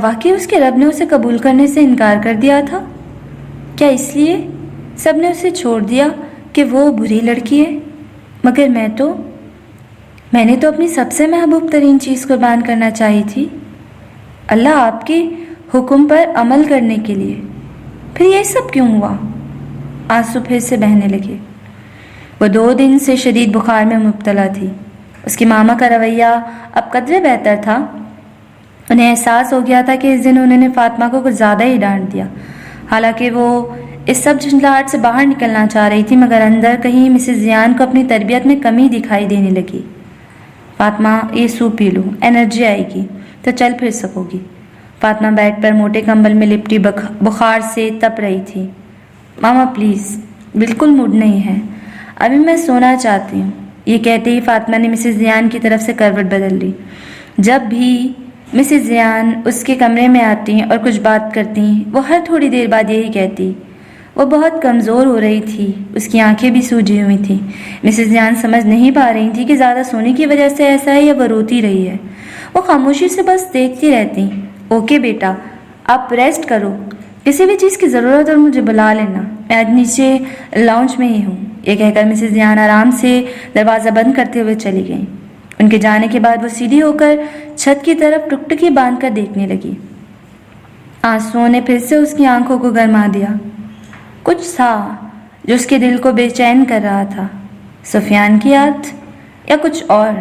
واقعی اس کے رب نے اسے قبول کرنے سے انکار کر دیا تھا؟ کیا اس لیے سب نے اسے چھوڑ دیا کہ وہ بری لڑکی ہے؟ مگر میں نے تو اپنی سب سے محبوب ترین چیز قربان کرنا چاہی تھی، اللہ آپ کے حکم پر عمل کرنے کے لیے، پھر یہ سب کیوں ہوا؟ آنسو پھر سے بہنے لگے۔ وہ 2 دن سے شدید بخار میں مبتلا تھی۔ اس کی ماما کا رویہ اب قدرے بہتر تھا۔ انہیں احساس ہو گیا تھا کہ اس دن انہوں نے فاطمہ کو کچھ زیادہ ہی ڈانٹ دیا۔ حالانکہ وہ اس سب جھنجھلاہٹ سے باہر نکلنا چاہ رہی تھی، مگر اندر کہیں مسز زیان کو اپنی تربیت میں کمی دکھائی دینے لگی۔ فاطمہ، یہ سوپ پی لو، انرجی آئے گی تو چل پھر سکو گی۔ فاطمہ بیڈ پر موٹے کمبل میں لپٹی بخار سے تپ رہی تھی۔ ماما پلیز، بالکل موڈ نہیں ہے، ابھی میں سونا چاہتی ہوں۔ یہ کہتے ہی فاطمہ نے مسز زیان کی طرف سے کروٹ بدل لی۔ جب بھی مسز زیان اس کے کمرے میں آتی اور کچھ بات کرتی، وہ ہر تھوڑی دیر بعد یہی کہتی۔ وہ بہت کمزور ہو رہی تھی، اس کی آنکھیں بھی سوجی ہوئی تھیں۔ مسز زیان سمجھ نہیں پا رہی تھی کہ زیادہ سونے کی وجہ سے ایسا ہے یا وہ روتی رہی ہے۔ وہ خاموشی سے بس دیکھتی رہتی۔ اوکے بیٹا، آپ ریسٹ کرو، کسی بھی چیز کی ضرورت اور مجھے بلا لینا، میں آج نیچے لاؤنج میں ہی ہوں۔ یہ کہہ کر مسز زیان آرام سے دروازہ بند کرتے ہوئے چلی گئیں۔ ان کے جانے کے بعد وہ سیدھی ہو کر چھت کی طرف ٹکٹکی باندھ کر دیکھنے لگی۔ آنسوؤں نے پھر سے اس کی آنکھوں کو گرما دیا۔ کچھ تھا جو اس کے دل کو بے چین کر رہا تھا، سفیان کی یاد یا کچھ اور،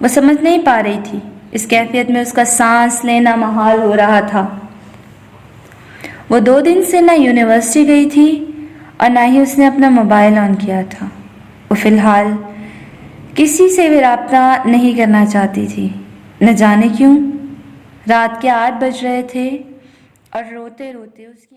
وہ سمجھ نہیں پا رہی تھی۔ اس کیفیت میں اس کا سانس لینا محال ہو رہا تھا۔ وہ 2 دن سے نہ یونیورسٹی گئی تھی اور نہ ہی اس نے اپنا موبائل آن کیا تھا۔ وہ فی الحال کسی سے بھی رابطہ نہیں کرنا چاہتی تھی، نہ جانے کیوں۔ رات کے 8 بج رہے تھے اور روتے روتے اس کی